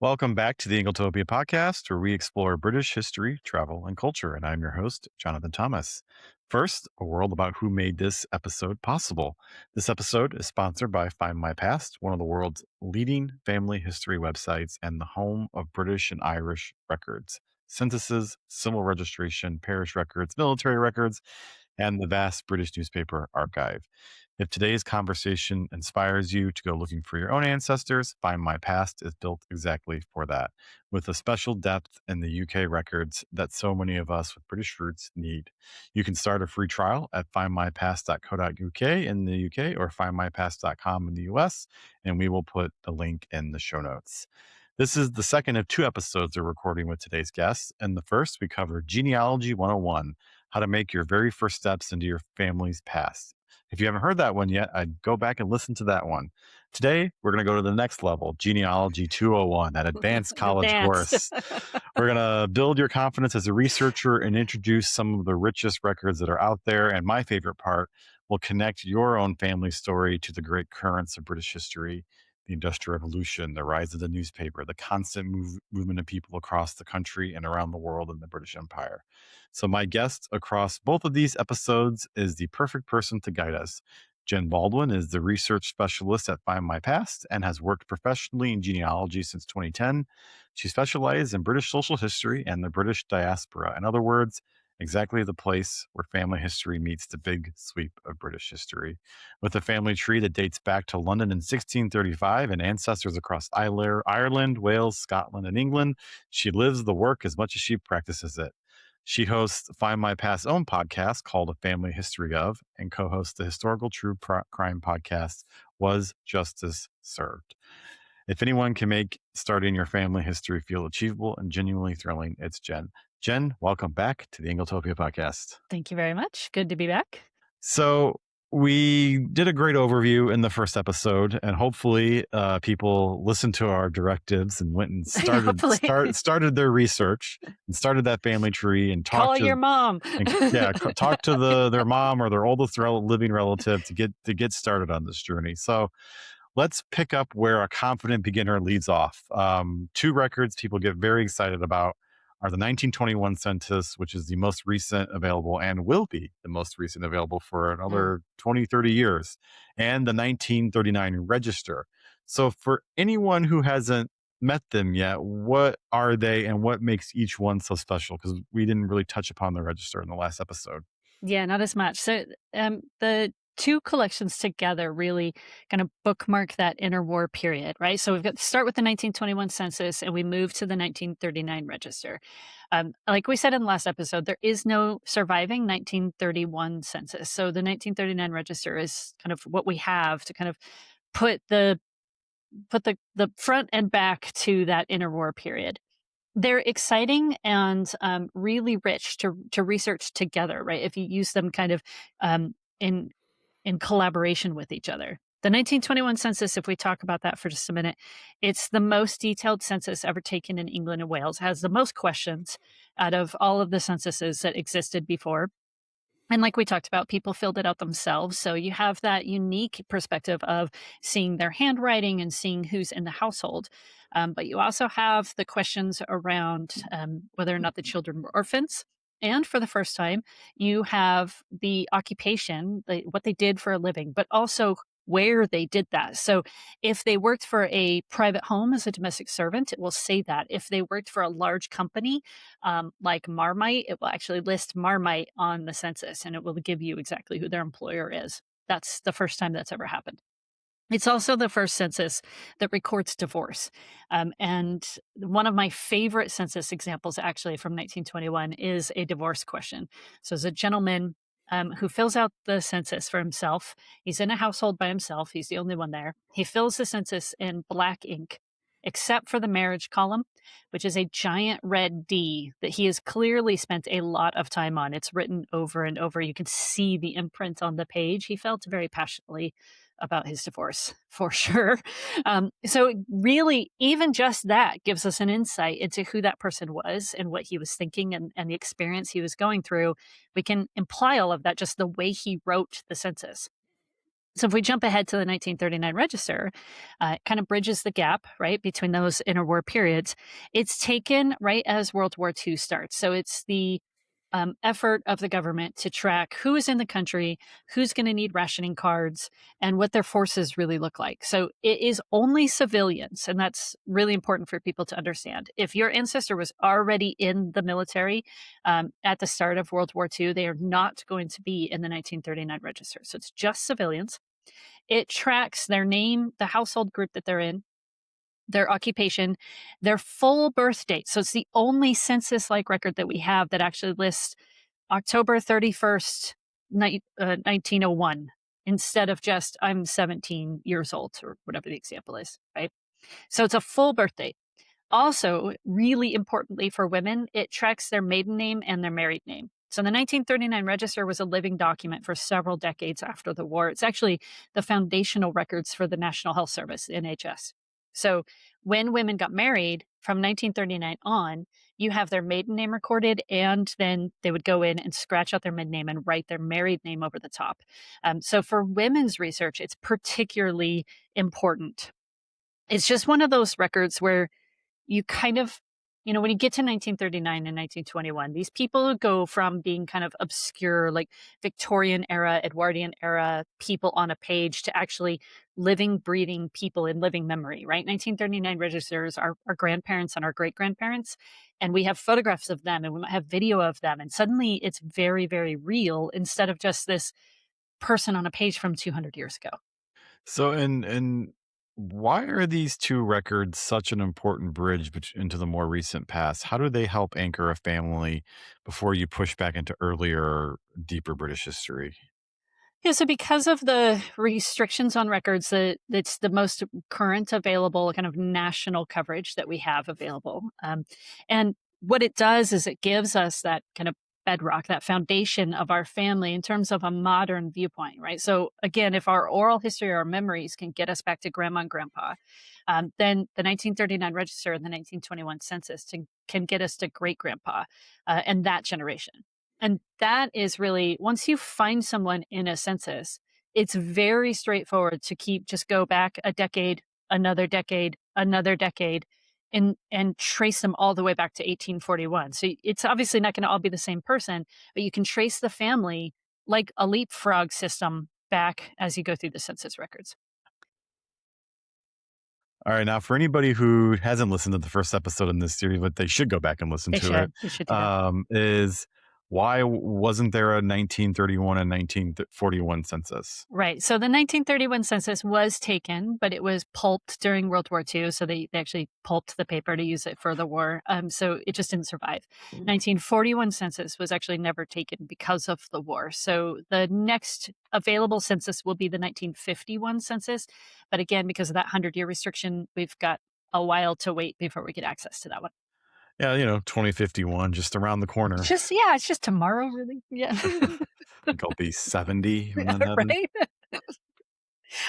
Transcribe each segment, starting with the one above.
Welcome back to the Ingletopia podcast, where we explore British history, travel, and culture. And I'm your host, Jonathan Thomas. First, a world about who made this episode possible. This episode is sponsored by Findmypast, one of the world's leading family history websites and the home of British and Irish records, censuses, civil registration, parish records, military records, and the vast British newspaper archive. If today's conversation inspires you to go looking for your own ancestors, Find My Past is built exactly for that, with a special depth in the UK records that so many of us with British roots need. You can start a free trial at findmypast.co.uk in the UK or findmypast.com in the US, and we will put the link in the show notes. This is the second of two episodes we're recording with today's guests. In the first, we cover Genealogy 101, how to make your very first steps into your family's past. If you haven't heard that one yet, I'd go back and listen to that one. Today, we're going to go to the next level, Genealogy 201, that advanced college Advanced. course. We're going to build your confidence as a researcher and introduce some of the richest records that are out there. And my favorite part, will connect your own family story to the great currents of British history, the Industrial Revolution, the rise of the newspaper, the constant movement of people across the country and around the world in the British Empire. So my guest across both of these episodes is the perfect person to guide us. Jen Baldwin is the research specialist at Find My Past and has worked professionally in genealogy since 2010. She specializes in British social history and the British diaspora. In other words, exactly the place where family history meets the big sweep of British history. With a family tree that dates back to London in 1635 and ancestors across Ireland, Wales, Scotland, and England, she lives the work as much as she practices it. She hosts Find My Past's own podcast called A Family History Of and co-hosts the historical true crime podcast Was Justice Served? If anyone can make starting your family history feel achievable and genuinely thrilling, it's Jen. Jen, welcome back to the Ingletopia podcast. Thank you very much. Good to be back. So we did a great overview in the first episode, and hopefully people listened to our directives and went and started their research and started that family tree and Call your mom. talk to their mom or their oldest living relative to get started on this journey. So let's pick up where a confident beginner leads off. Two records people get very excited about are the 1921 census, which is the most recent available and will be the most recent available for another 20, 30 years, and the 1939 register. So for anyone who hasn't met them yet, what are they and what makes each one so special? Because we didn't really touch upon the register in the last episode. Yeah, not as much. So the two collections together really kind of bookmark that interwar period, right? So we've got to start with the 1921 census and we move to the 1939 register. Like we said in the last episode, there is no surviving 1931 census. So the 1939 register is kind of what we have to kind of put the front and back to that interwar period. They're exciting and really rich to research together, right? If you use them kind of in collaboration with each other. The 1921 census, if we talk about that for just a minute, it's the most detailed census ever taken in England and Wales, has the most questions out of all of the censuses that existed before. And like we talked about, people filled it out themselves. So you have that unique perspective of seeing their handwriting and seeing who's in the household. But you also have the questions around whether or not the children were orphans. And for the first time, you have the occupation, what they did for a living, but also where they did that. So if they worked for a private home as a domestic servant, it will say that. If they worked for a large company like Marmite, it will actually list Marmite on the census and it will give you exactly who their employer is. That's the first time that's ever happened. It's also the first census that records divorce. And one of my favorite census examples, actually, from 1921 is a divorce question. So it's a gentleman who fills out the census for himself. He's in a household by himself. He's the only one there. He fills the census in black ink, except for the marriage column, which is a giant red D that he has clearly spent a lot of time on. It's written over and over. You can see the imprint on the page. He felt very passionately about his divorce, for sure. So really, even just that gives us an insight into who that person was and what he was thinking and the experience he was going through. We can imply all of that just the way he wrote the census. So if we jump ahead to the 1939 register, it kind of bridges the gap, right, between those interwar periods. It's taken right as World War II starts. So it's the effort of the government to track who is in the country, who's going to need rationing cards, and what their forces really look like. So it is only civilians, and that's really important for people to understand. If your ancestor was already in the military at the start of World War II, they are not going to be in the 1939 register. So it's just civilians. It tracks their name, the household group that they're in, their occupation, their full birth date. So it's the only census like record that we have that actually lists October 31st, 1901, instead of just I'm 17 years old or whatever the example is, right? So it's a full birth date. Also, really importantly for women, it tracks their maiden name and their married name. So the 1939 register was a living document for several decades after the war. It's actually the foundational records for the National Health Service, NHS. So when women got married from 1939 on, you have their maiden name recorded, and then they would go in and scratch out their mid name and write their married name over the top. So for women's research, it's particularly important. It's just one of those records where you kind of, when you get to 1939 and 1921, these people go from being kind of obscure, like Victorian era, Edwardian era people on a page to actually living, breathing people in living memory, right? 1939 registers our grandparents and our great grandparents, and we have photographs of them and we might have video of them. And suddenly it's very, very real instead of just this person on a page from 200 years ago. So, and why are these two records such an important bridge into the more recent past? How do they help anchor a family before you push back into earlier, deeper British history? Yeah, so because of the restrictions on records, that's the most current available kind of national coverage that we have available. And what it does is it gives us that kind of bedrock, that foundation of our family in terms of a modern viewpoint, right? So again, if our oral history or our memories can get us back to grandma and grandpa, then the 1939 register and the 1921 census can get us to great grandpa and that generation. And that is really, once you find someone in a census, it's very straightforward to just go back a decade, another decade, and trace them all the way back to 1841. So it's obviously not going to all be the same person, but you can trace the family like a leapfrog system back as you go through the census records. All right. Now, for anybody who hasn't listened to the first episode in this series, but they should go back and listen They to it, should. They should do that. is why wasn't there a 1931 and 1941 census? Right. So the 1931 census was taken, but it was pulped during World War II. So they actually pulped the paper to use it for the war. So it just didn't survive. 1941 census was actually never taken because of the war. So the next available census will be the 1951 census. But again, because of that 100-year restriction, we've got a while to wait before we get access to that one. Yeah, 2051, just around the corner. It's just tomorrow, really. Yeah. I think I'll be 70 when that happens. Right.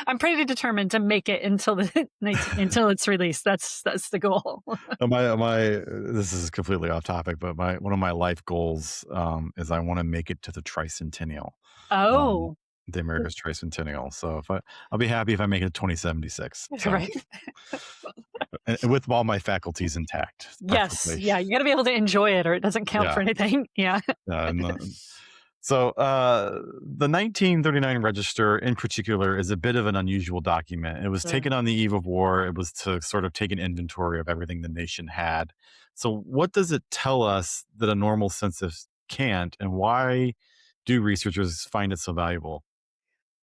I'm pretty determined to make it until until it's released. That's the goal. This is completely off topic, but one of my life goals is I want to make it to the tricentennial, um, Oh, the America's tricentennial. So I'll be happy if I make it to 2076. So right. and with all my faculties intact, Yes. preferably. Yeah. You got to be able to enjoy it, or it doesn't count for Yeah. anything. Yeah. And so the 1939 register in particular is a bit of an unusual document. It was Sure. taken on the eve of war. It was to sort of take an inventory of everything the nation had. So what does it tell us that a normal census can't, and why do researchers find it so valuable?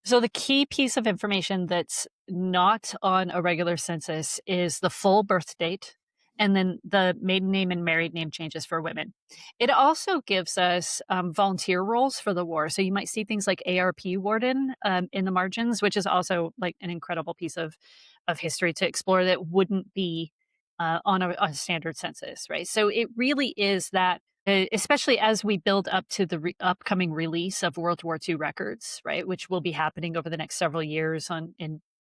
So the key piece of information that's not on a regular census is the full birth date and then the maiden name and married name changes for women. It also gives us volunteer roles for the war. So you might see things like ARP warden in the margins, which is also like an incredible piece of history to explore that wouldn't be on a standard census, right? So it really is that especially as we build up to the upcoming release of World War II records, right, which will be happening over the next several years on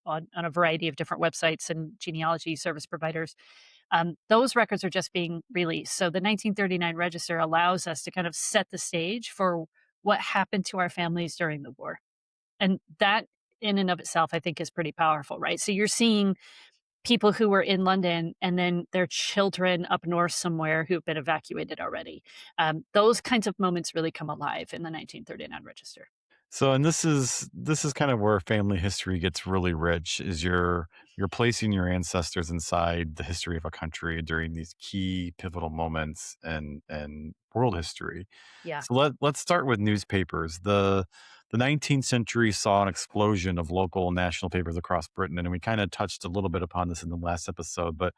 a variety of different websites and genealogy service providers. Those records are just being released. So the 1939 register allows us to kind of set the stage for what happened to our families during the war. And that in and of itself, I think is pretty powerful, right? So you're seeing people who were in London and then their children up north somewhere who've been evacuated already. Those kinds of moments really come alive in the 1939 register. So, and this is kind of where family history gets really rich. Is you're placing your ancestors inside the history of a country during these key pivotal moments and world history. Yeah. So let's start with newspapers. The 19th century saw an explosion of local and national papers across Britain, and we kind of touched a little bit upon this in the last episode. But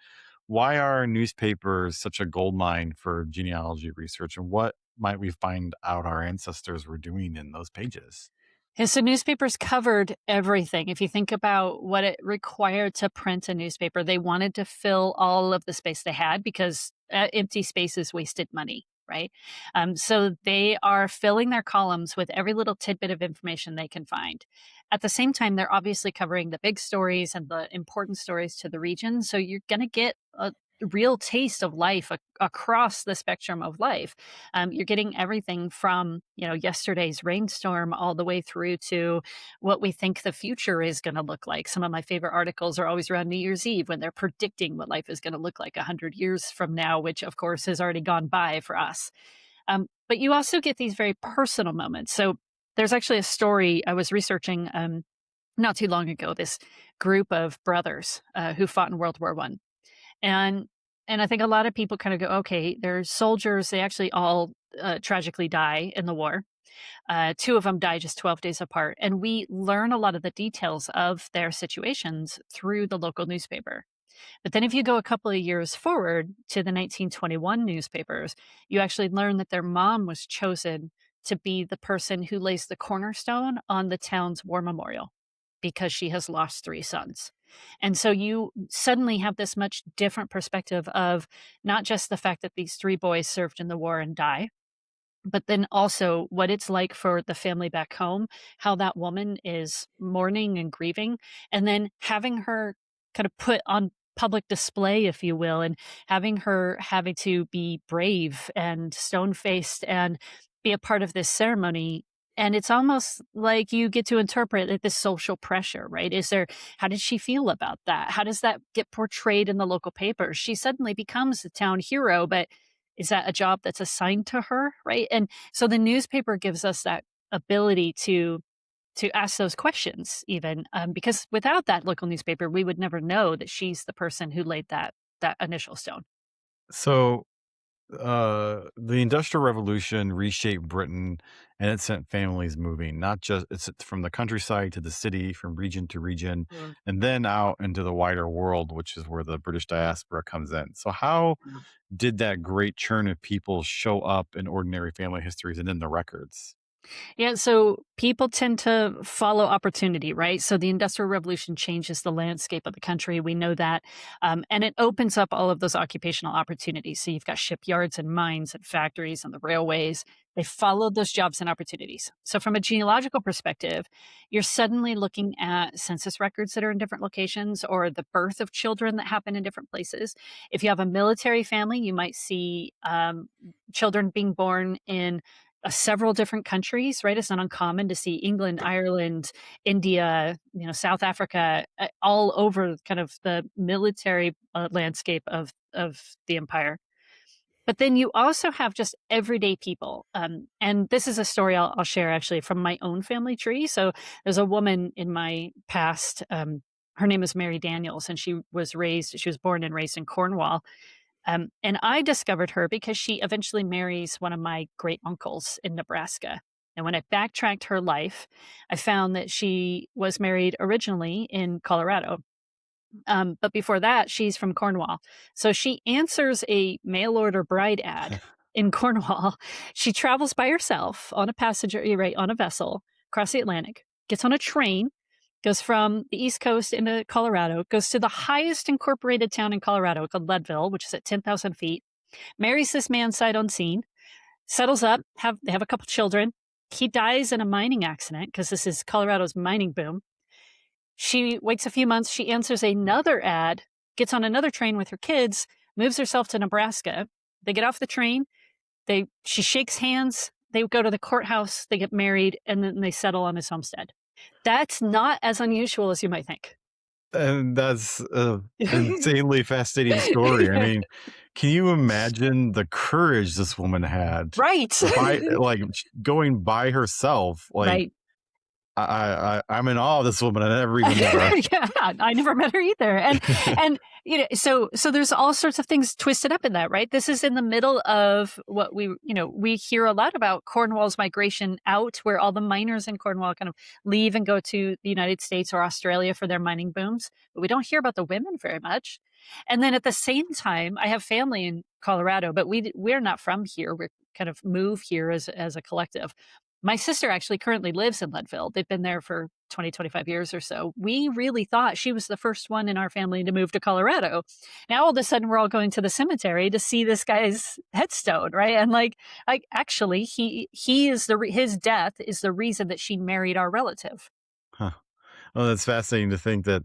why are newspapers such a gold mine for genealogy research, and what might we find out our ancestors were doing in those pages? And so newspapers covered everything. If you think about what it required to print a newspaper, they wanted to fill all of the space they had because empty spaces wasted money, right? So they are filling their columns with every little tidbit of information they can find. At the same time, they're obviously covering the big stories and the important stories to the region. So you're going to get a real taste of life across the spectrum of life. You're getting everything from, yesterday's rainstorm all the way through to what we think the future is going to look like. Some of my favorite articles are always around New Year's Eve when they're predicting what life is going to look like 100 years from now, which of course has already gone by for us. But you also get these very personal moments. So there's actually a story I was researching not too long ago. This group of brothers who fought in World War I, and I think a lot of people kind of go, okay, they're soldiers. They actually all tragically die in the war. Two of them die just 12 days apart. And we learn a lot of the details of their situations through the local newspaper. But then if you go a couple of years forward to the 1921 newspapers, you actually learn that their mom was chosen to be the person who lays the cornerstone on the town's war memorial because she has lost three sons. And so you suddenly have this much different perspective of not just the fact that these three boys served in the war and die, but then also what it's like for the family back home, how that woman is mourning and grieving, and then having her kind of put on public display, if you will, and having her having to be brave and stone faced and be a part of this ceremony. And it's almost like you get to interpret like this social pressure, right? How did she feel about that? How does that get portrayed in the local papers? She suddenly becomes the town hero, but is that a job that's assigned to her, right? And so the newspaper gives us that ability to ask those questions, even because without that local newspaper, we would never know that she's the person who laid that initial stone. So, the Industrial Revolution reshaped Britain, and it sent families moving, not just it's from the countryside to the city, from region to region, Mm, and then out into the wider world, which is where the British diaspora comes in. So, how yeah. did that great churn of people show up in ordinary family histories and in the records? Yeah, so people tend to follow opportunity, right? So the Industrial Revolution changes the landscape of the country. We know that. And it opens up all of those occupational opportunities. So you've got shipyards and mines and factories and the railways. They followed those jobs and opportunities. So, from a genealogical perspective, you're suddenly looking at census records that are in different locations or the birth of children that happen in different places. If you have a military family, you might see children being born in several different countries, right? It's not uncommon to see England, Ireland, India, South Africa, all over kind of the military landscape of the empire. But then you also have just everyday people. And this is a story I'll share actually from my own family tree. So there's a woman in my past. Her name is Mary Daniels, and she was born and raised in Cornwall. And I discovered her because she eventually marries one of my great uncles in Nebraska. And when I backtracked her life, I found that she was married originally in Colorado. But before that, she's from Cornwall. So she answers a mail order bride ad in Cornwall. She travels by herself on a passenger, right, on a vessel across the Atlantic, gets on a train, goes from the East Coast into Colorado, goes to the highest incorporated town in Colorado called Leadville, which is at 10,000 feet, marries this man sight unseen, settles up, they have a couple children. He dies in a mining accident because this is Colorado's mining boom. She waits a few months. She answers another ad, gets on another train with her kids, moves herself to Nebraska. They get off the train. She shakes hands. They go to the courthouse. They get married, and then they settle on his homestead. That's not as unusual as you might think. And that's a insanely fascinating story. I mean, can you imagine the courage this woman had Right. by like going by herself? Like Right. I'm in awe of this woman. I never even met her. Yeah, I never met her either. And so there's all sorts of things twisted up in that, right? This is in the middle of what we hear a lot about Cornwall's migration out, where all the miners in Cornwall kind of leave and go to the United States or Australia for their mining booms, but we don't hear about the women very much. And then at the same time, I have family in Colorado, but we're not from here. We're kind of move here as a collective. My sister actually currently lives in Leadville. They've been there for 20, 25 years or so. We really thought she was the first one in our family to move to Colorado. Now all of a sudden we're all going to the cemetery to see this guy's headstone, right? And like actually he is his death is the reason that she married our relative. Huh. Well, that's fascinating to think that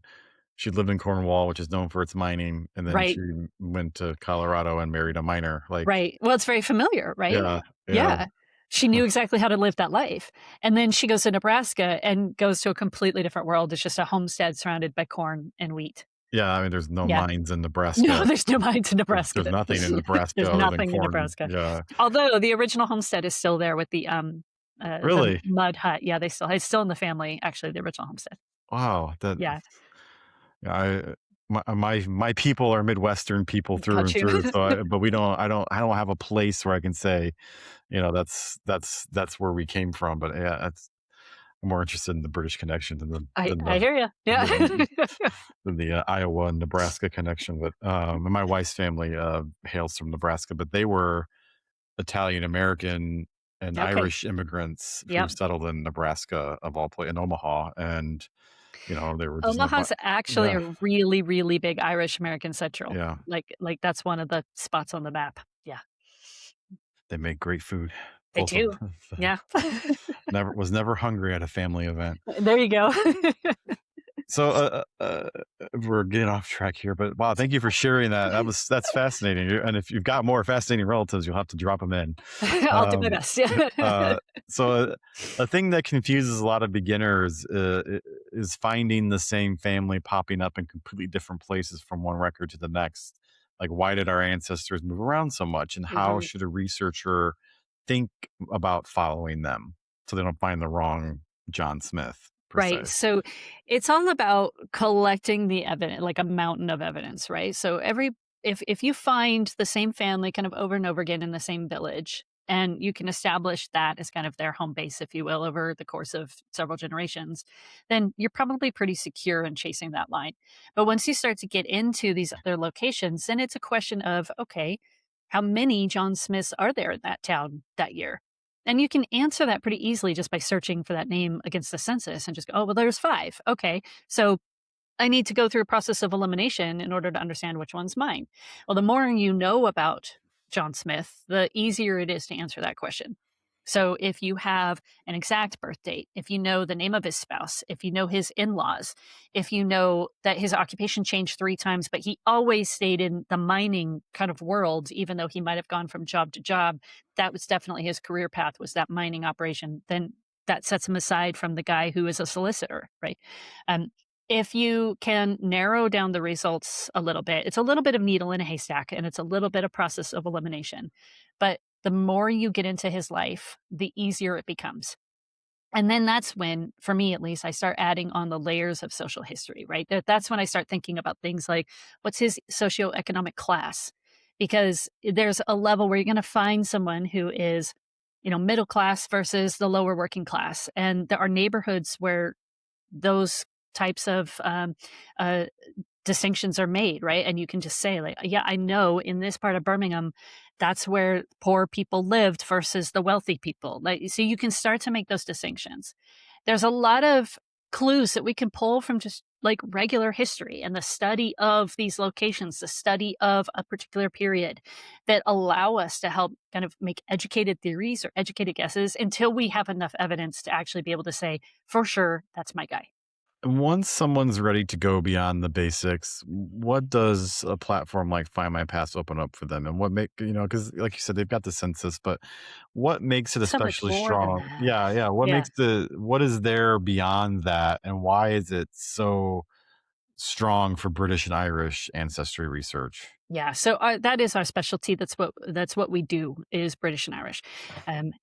she lived in Cornwall, which is known for its mining, and then Right. she went to Colorado and married a miner. Like, Right. Well, it's very familiar, right? yeah, yeah. Yeah. She Huh. knew exactly how to live that life. And then she goes to Nebraska and goes to a completely different world. It's just a homestead surrounded by corn and wheat. Yeah, I mean, there's no Yeah. mines in No, Nebraska. there's no mines in There's Nebraska. nothing in Nebraska There's other than nothing in corn. Nebraska. Yeah. Although the original homestead is still there with the Really? mud hut. Yeah, it's still in the family, actually, the original homestead. Wow. That Yeah. yeah, my people are Midwestern people through Got and you. through. So, but I don't have a place where I can say, that's where we came from. But yeah, I'm more interested in the British connection I hear you. Yeah. than the Iowa and Nebraska connection. But and my wife's family hails from Nebraska, but they were Italian American and Okay. Irish immigrants who Yep. settled in Nebraska of all places, in Omaha, and they were just Omaha's actually yeah, a really, really big Irish American Central. yeah. Like that's one of the spots on the map. Yeah. They make great food, They both of do. them. Yeah. Never hungry at a family event. There you go. So, we're getting off track here, but wow, thank you for sharing that. That's fascinating. And if you've got more fascinating relatives, you'll have to drop them in. I'll do my Um, best. Yeah. uh, so, a thing that confuses a lot of beginners is finding the same family popping up in completely different places from one record to the next. Like, why did our ancestors move around so much, and how Mhm. should a researcher think about following them so they don't find the wrong John Smith per Right. se? So it's all about collecting the evidence, like a mountain of evidence, right? So if you find the same family kind of over and over again in the same village, and you can establish that as kind of their home base, if you will, over the course of several generations, then you're probably pretty secure in chasing that line. But once you start to get into these other locations, then it's a question of, okay, how many John Smiths are there in that town that year? And you can answer that pretty easily just by searching for that name against the census and just go, oh, well, there's 5. Okay. So I need to go through a process of elimination in order to understand which one's mine. Well, the more you know about John Smith, the easier it is to answer that question. So if you have an exact birth date, if you know the name of his spouse, if you know his in laws, if you know that his occupation changed 3 times, but he always stayed in the mining kind of world, even though he might have gone from job to job, that was definitely his career path, was that mining operation, then that sets him aside from the guy who is a solicitor, right? Um, if you can narrow down the results a little bit, it's a little bit of needle in a haystack and it's a little bit of process of elimination. But the more you get into his life, the easier it becomes. And then that's when, for me at least, I start adding on the layers of social history, right? That's when I start thinking about things like what's his socioeconomic class? Because there's a level where you're going to find someone who is, middle class versus the lower working class. And there are neighborhoods where those types of uh, distinctions are made, right? And you can just say, like, yeah, I know in this part of Birmingham, that's where poor people lived versus the wealthy people. Like, so you can start to make those distinctions. There's a lot of clues that we can pull from just like regular history and the study of these locations, the study of a particular period that allow us to help kind of make educated theories or educated guesses until we have enough evidence to actually be able to say, for sure, that's my guy. Once someone's ready to go beyond the basics, what does a platform like Find My Past open up for them? And what make because like you said, they've got the census, but what makes it So much especially more than strong? that. Yeah, yeah. Yeah. What is there beyond that, and why is it so strong for British and Irish ancestry research? Yeah, so that is our specialty. That's what we do is British and Irish, and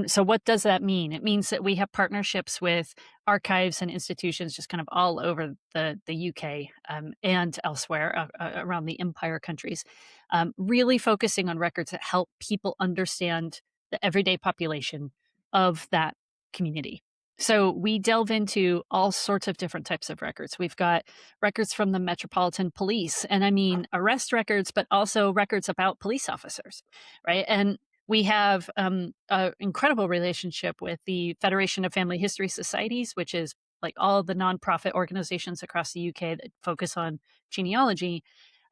so what does that mean? It means that we have partnerships with archives and institutions just kind of all over the UK and elsewhere around the Empire countries, really focusing on records that help people understand the everyday population of that community. So we delve into all sorts of different types of records. We've got records from the Metropolitan Police, and I mean arrest records, but also records about police officers, right? And we have an incredible relationship with the Federation of Family History Societies, which is like all the nonprofit organizations across the UK that focus on genealogy.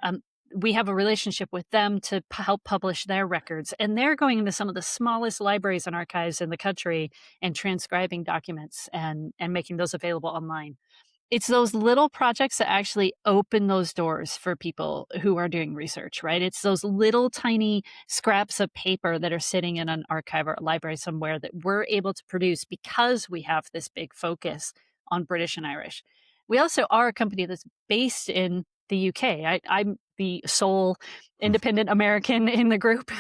Um, we have a relationship with them to help publish their records, and they're going into some of the smallest libraries and archives in the country and transcribing documents and making those available online. It's those little projects that actually open those doors for people who are doing research, right? It's those little tiny scraps of paper that are sitting in an archive or a library somewhere that we're able to produce because we have this big focus on British and Irish. We also are a company that's based in the UK. I'm the sole independent American in the group,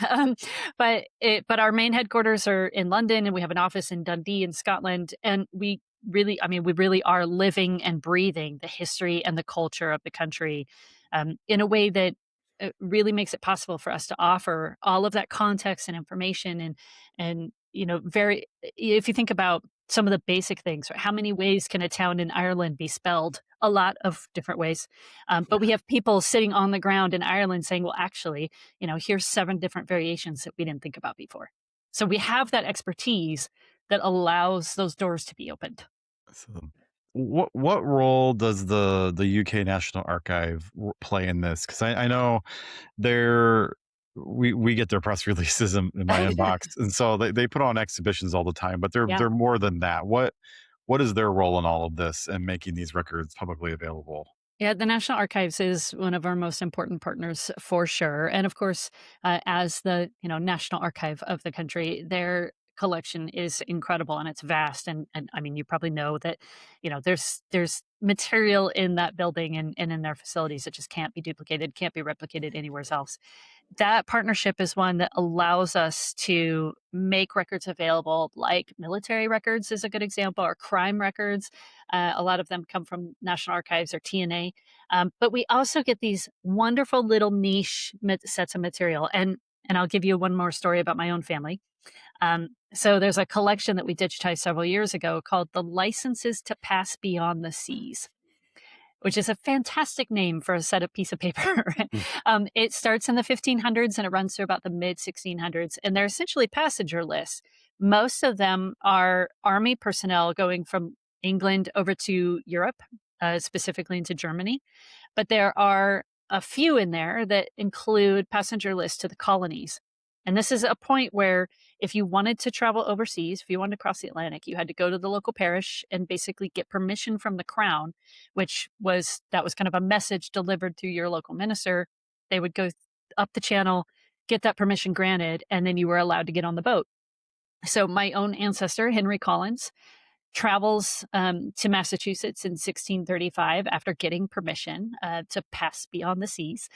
but our main headquarters are in London, and we have an office in Dundee in Scotland, and we really are living and breathing the history and the culture of the country in a way that really makes it possible for us to offer all of that context and information and very if you think about some of the basic things, right? How many ways can a town in Ireland be spelled? A lot of different ways. But we have people sitting on the ground in Ireland saying, well, actually, here's 7 different variations that we didn't think about before. So we have that expertise that allows those doors to be opened. So, what role does the UK National Archive play in this? Because I know they're we get their press releases in my inbox, and so they put on exhibitions all the time, but Yeah. they're more than that. What is their role in all of this and making these records publicly available? Yeah, the National Archives is one of our most important partners for sure. And of course, as the National Archive of the country, their collection is incredible and it's vast. And I mean, you probably know that there's material in that building and in their facilities that just can't be duplicated, can't be replicated anywhere else. That partnership is one that allows us to make records available, like military records is a good example, or crime records. A lot of them come from National Archives or TNA. But we also get these wonderful little niche sets of material. And I'll give you one more story about my own family. So there's a collection that we digitized several years ago called The Licenses to Pass Beyond the Seas, which is a fantastic name for a set of piece of paper. Mm. It starts in the 1500s and it runs through about the mid 1600s, and they're essentially passenger lists. Most of them are army personnel going from England over to Europe, specifically into Germany. But there are a few in there that include passenger lists to the colonies. And this is a point where if you wanted to travel overseas, if you wanted to cross the Atlantic, you had to go to the local parish and basically get permission from the crown, that was kind of a message delivered through your local minister. They would go up the channel, get that permission granted, and then you were allowed to get on the boat. So my own ancestor, Henry Collins, travels to Massachusetts in 1635 after getting permission to pass beyond the seas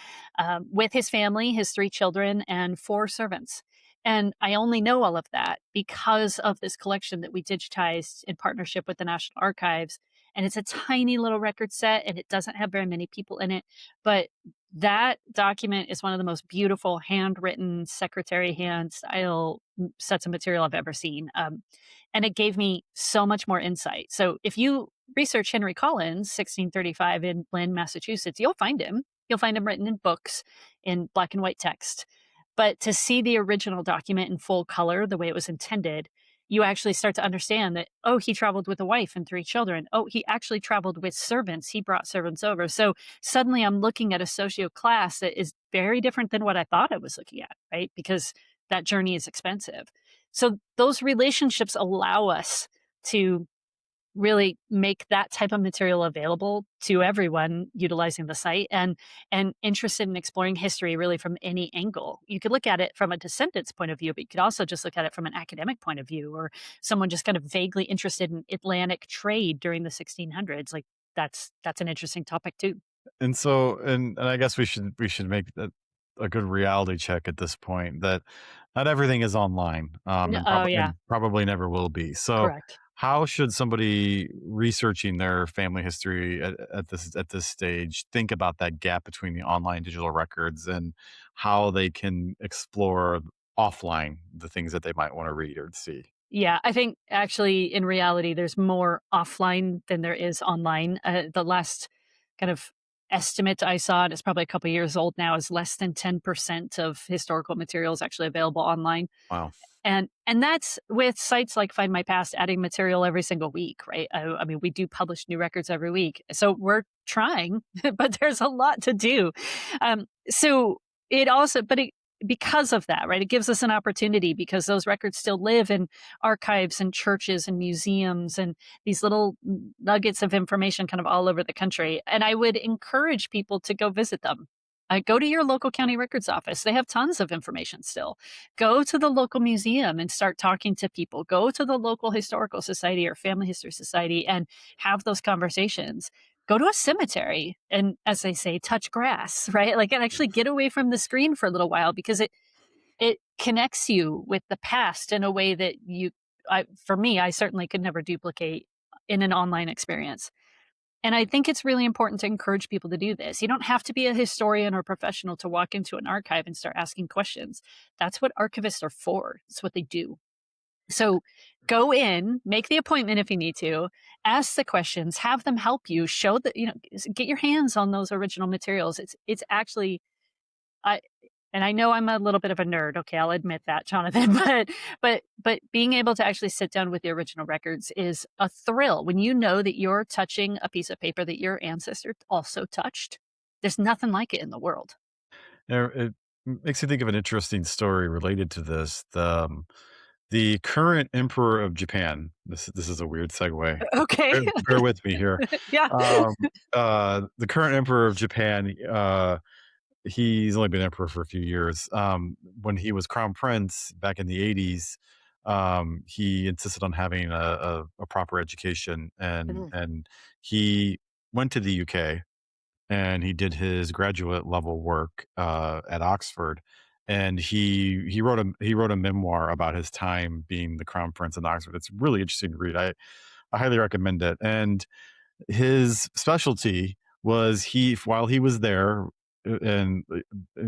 with his family, his 3 children, and 4 servants. And I only know all of that because of this collection that we digitized in partnership with the National Archives. And it's a tiny little record set and it doesn't have very many people in it. But that document is one of the most beautiful handwritten secretary hand style sets of material I've ever seen. And it gave me so much more insight. So if you research Henry Collins, 1635 in Lynn, Massachusetts, you'll find him. You'll find him written in books in black and white text. But to see the original document in full color, the way it was intended, you actually start to understand that, oh, he traveled with a wife and 3 children. Oh, he actually traveled with servants. He brought servants over. So suddenly I'm looking at a socio class that is very different than what I thought I was looking at, right? Because that journey is expensive. So those relationships allow us to really make that type of material available to everyone utilizing the site and interested in exploring history really from any angle. You could look at it from a descendant's point of view, but you could also just look at it from an academic point of view, or someone just kind of vaguely interested in Atlantic trade during the 1600s. Like that's an interesting topic too. And so, and I guess we should make a good reality check at this point that not everything is online, and Oh probably yeah, and probably never will be. So, correct. how should somebody researching their family history at this stage think about that gap between the online and digital records and how they can explore offline the things that they might want to read or see? Yeah, I think actually in reality, there's more offline than there is online. The last kind of estimate I saw, and it's probably a couple years old now, is less than 10% of historical materials actually available online. Wow. And that's with sites like Find My Past adding material every single week, right? I mean, we do publish new records every week, so we're trying, but there's a lot to do. So it also, but it, because of that, right? It gives us an opportunity because those records still live in archives and churches and museums and these little nuggets of information kind of all over the country. And I would encourage people to go visit them. Go to your local county records office. They have tons of information still. Go to the local museum and start talking to people. Go to the local historical society or family history society and have those conversations. Go to a cemetery and, as they say, touch grass, right? Like, and actually get away from the screen for a little while because it connects you with the past in a way that for me, I certainly could never duplicate in an online experience. And I think it's really important to encourage people to do this. You don't have to be a historian or professional to walk into an archive and start asking questions. That's what archivists are for. It's what they do. So go in, make the appointment if you need to, ask the questions, have them help you, show that, get your hands on those original materials. It's actually I and I know I'm a little bit of a nerd, okay, I'll admit that, Jonathan, but being able to actually sit down with the original records is a thrill. When you know that you're touching a piece of paper that your ancestor also touched, there's nothing like it in the world. It makes me think of an interesting story related to this. The current emperor of Japan. This is a weird segue. Okay. Bear with me here. Yeah. Um, the current emperor of Japan. He's only been emperor for a few years. When he was crown prince back in the 80s, he insisted on having a proper education, and Mhm. he went to the UK and he did his graduate level work at Oxford. And he wrote a memoir about his time being the crown prince in Oxford. It's really interesting to read. I highly recommend it. And his specialty was while he was there, and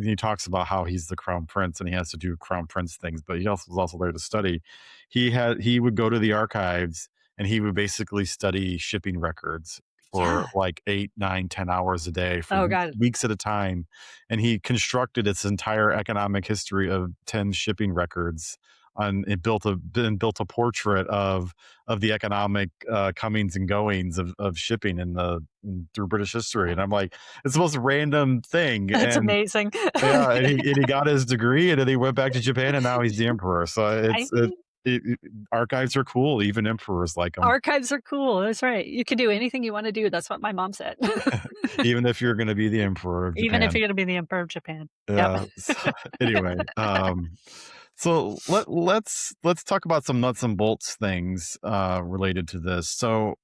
he talks about how he's the crown prince and he has to do crown prince things, but he also was also there to study. He would go to the archives and he would basically study shipping records for Yeah. like 8, 9, 10 hours a day for Oh weeks, god. weeks at a time. And he constructed its entire economic history of 10 shipping records and built a portrait of the economic comings and goings of shipping through British history. And I'm like, it's the most random thing. That's And amazing. yeah, and he got his degree, and then he went back to Japan, and now he's the emperor. So I mean, archives are cool. Even emperors like them, archives are cool. That's right. You can do anything you wanna do. That's what my mom said. even if you're going to be the emperor of Even if Japan. you're gonna be the emperor of Japan. Yep. Yeah. So, anyway, so let's talk about some nuts and bolts things related to this. So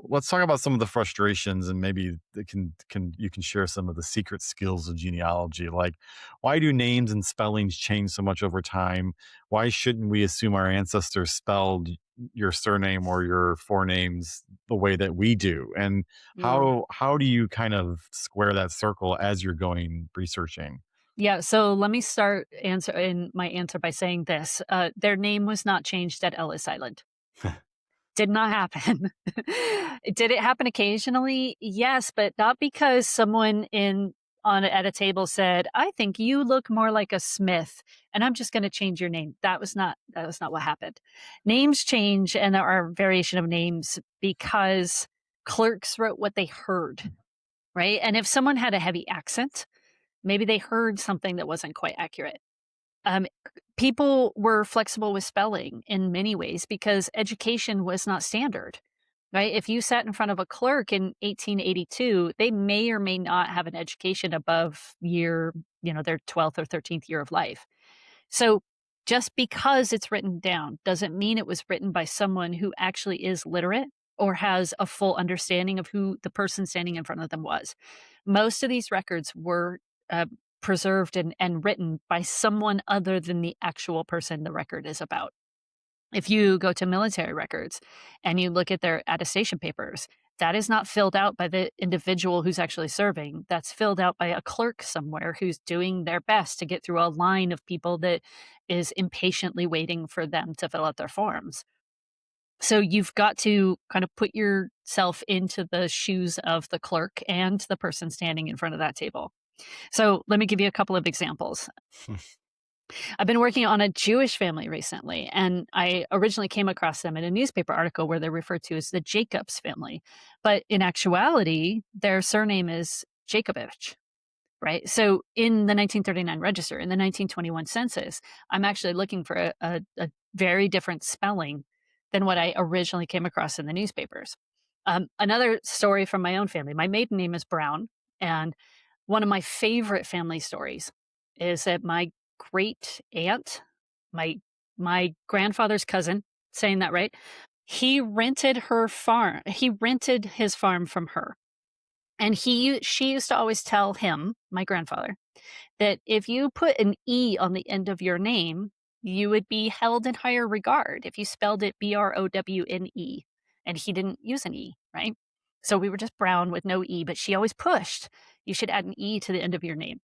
let's talk about some of the frustrations, and maybe you can share some of the secret skills of genealogy. Like, why do names and spellings change so much over time? Why shouldn't we assume our ancestors spelled your surname or your forenames the way that we do? And Mm. how do you kind of square that circle as you're going researching? Yeah, so let me start answer in my answer by saying this. Their name was not changed at Ellis Island. Did not happen. Did it happen occasionally? Yes, but not because someone at a table said, "I think you look more like a Smith, and I'm just gonna change your name." That was not what happened. Names change, and there are variation of names because clerks wrote what they heard, right? And if someone had a heavy accent, maybe they heard something that wasn't quite accurate. Um, People were flexible with spelling in many ways because education was not standard. right? If you sat in front of a clerk in 1882, they may or may not have an education above their 12th or 13th year of life. So just because it's written down doesn't mean it was written by someone who actually is literate or has a full understanding of who the person standing in front of them was. Most of these records were uh, preserved and written by someone other than the actual person the record is about. If you go to military records and you look at their attestation papers, that is not filled out by the individual who's actually serving. That's filled out by a clerk somewhere who's doing their best to get through a line of people that is impatiently waiting for them to fill out their forms. So you've got to kind of put yourself into the shoes of the clerk and the person standing in front of that table. So let me give you a couple of examples. I've been working on a Jewish family recently, and I originally came across them in a newspaper article where they're referred to as the Jacobs family. But in actuality, their surname is Jacobovich, right? So in the 1939 register, in the 1921 census, I'm actually looking for a very different spelling than what I originally came across in the newspapers. Another story from my own family, my maiden name is Brown, and one of my favorite family stories is that my great aunt, my my grandfather's cousin, saying that right, he rented her farm. He rented his farm from her. And she used to always tell him, my grandfather, that if you put an E on the end of your name, you would be held in higher regard if you spelled it Browne. And he didn't use an E, right? So we were just Brown with no E, but she always pushed. You should add an E to the end of your name.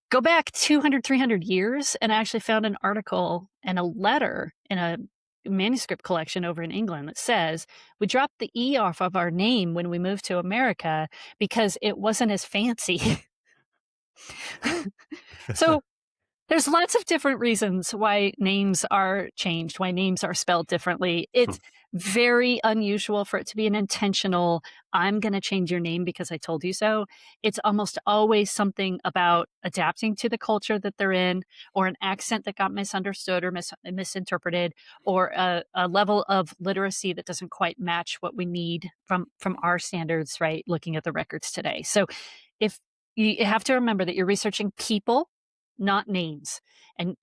Go back 200, 300 years, and I actually found an article and a letter in a manuscript collection over in England that says, we dropped the E off of our name when we moved to America because it wasn't as fancy. So there's lots of different reasons why names are changed, why names are spelled differently. It's very unusual for it to be an intentional, I'm going to change your name because I told you so. It's almost always something about adapting to the culture that they're in, or an accent that got misunderstood or misinterpreted, or a level of literacy that doesn't quite match what we need from our standards, right? Looking at the records today. So if you have to remember that you're researching people, not names.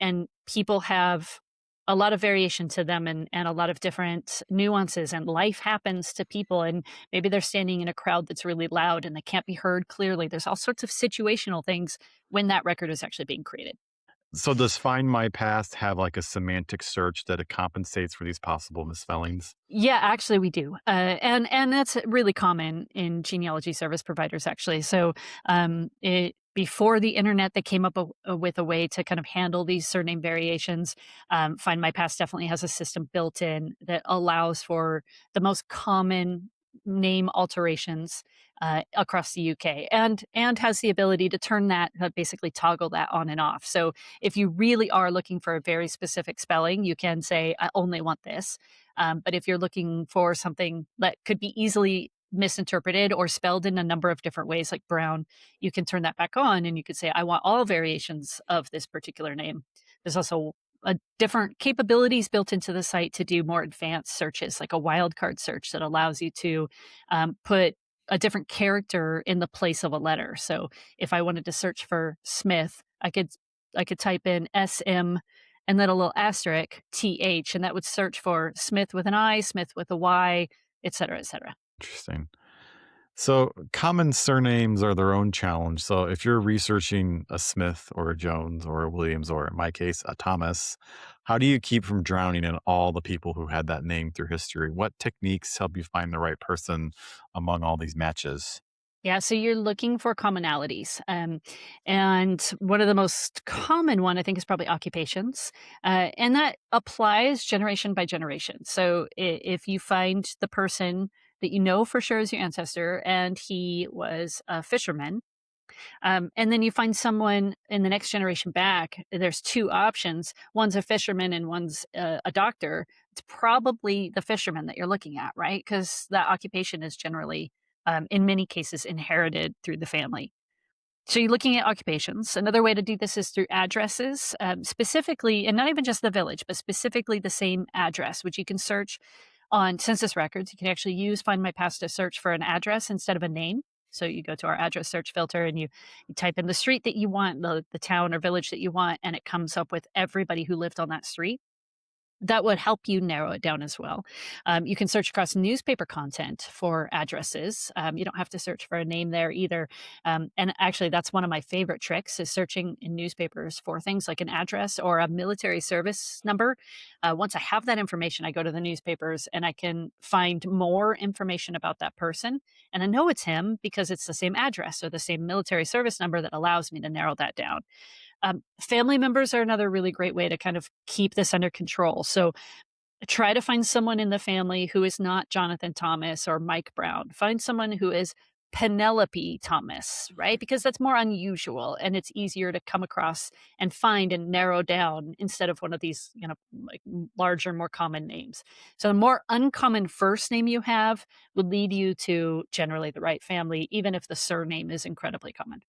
And people have a lot of variation to them and a lot of different nuances, and life happens to people, and maybe they're standing in a crowd that's really loud and they can't be heard clearly. There's all sorts of situational things when that record is actually being created. So does Find My Past have like a semantic search that it compensates for these possible misspellings? Yeah, actually, we do, and that's really common in genealogy service providers, actually. So, before the internet, they came up with a way to kind of handle these surname variations. Find My Past definitely has a system built in that allows for the most common name alterations across the UK, and has the ability to turn that basically toggle that on and off. So, if you really are looking for a very specific spelling, you can say, "I only want this." But if you're looking for something that could be easily misinterpreted or spelled in a number of different ways, like Brown, you can turn that back on and you could say, I want all variations of this particular name. There's also a different capabilities built into the site to do more advanced searches, like a wildcard search that allows you to put a different character in the place of a letter. So if I wanted to search for Smith, I could type in SM and then a little asterisk TH, and that would search for Smith with an I, Smith with a Y, et cetera, et cetera. Interesting. So common surnames are their own challenge. So if you're researching a Smith or a Jones or a Williams, or in my case, a Thomas, how do you keep from drowning in all the people who had that name through history? What techniques help you find the right person among all these matches? Yeah, so you're looking for commonalities, and one of the most common one I think is probably occupations, and that applies generation by generation. So if you find the person that you know for sure is your ancestor, and he was a fisherman, and then you find someone in the next generation back, there's two options. One's a fisherman and one's a doctor. It's probably the fisherman that you're looking at, right? Because that occupation is generally, in many cases, inherited through the family. So you're looking at occupations. Another way to do this is through addresses, specifically, and not even just the village, but specifically the same address, which you can search on census records, you can actually use Findmypast to search for an address instead of a name. So you go to our address search filter and you type in the street that you want, the town or village that you want, and it comes up with everybody who lived on that street. That would help you narrow it down as well. You can search across newspaper content for addresses. You don't have to search for a name there either. And actually, that's one of my favorite tricks is searching in newspapers for things like an address or a military service number. Once I have that information, I go to the newspapers and I can find more information about that person. And I know it's him because it's the same address or the same military service number that allows me to narrow that down. Family members are another really great way to kind of keep this under control. So try to find someone in the family who is not Jonathan Thomas or Mike Brown. Find someone who is Penelope Thomas, right? Because that's more unusual and it's easier to come across and find and narrow down instead of one of these, like larger, more common names. So the more uncommon first name you have would lead you to generally the right family, even if the surname is incredibly common.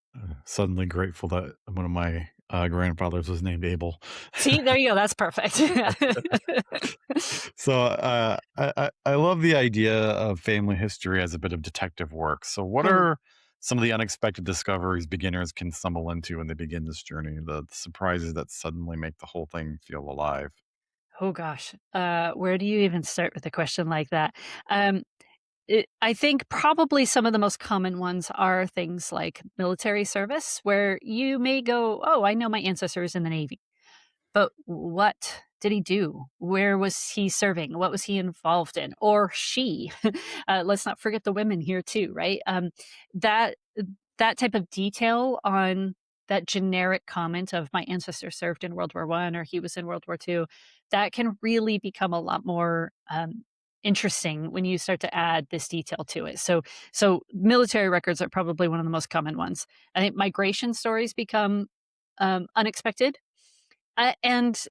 Suddenly grateful that one of my grandfathers was named Abel. See, there you go. That's perfect. So I love the idea of family history as a bit of detective work. So what Mhm. are some of the unexpected discoveries beginners can stumble into when they begin this journey? The surprises that suddenly make the whole thing feel alive. Oh gosh, where do you even start with a question like that? Um, I think probably some of the most common ones are things like military service, where you may go, "Oh, I know my ancestor is in the Navy." But what did he do? Where was he serving? What was he involved in? Or she? Let's not forget the women here too, right? That that type of detail on that generic comment of my ancestor served in World War One or he was in World War Two, that can really become a lot more interesting when you start to add this detail to it. So military records are probably one of the most common ones. I think migration stories become unexpected and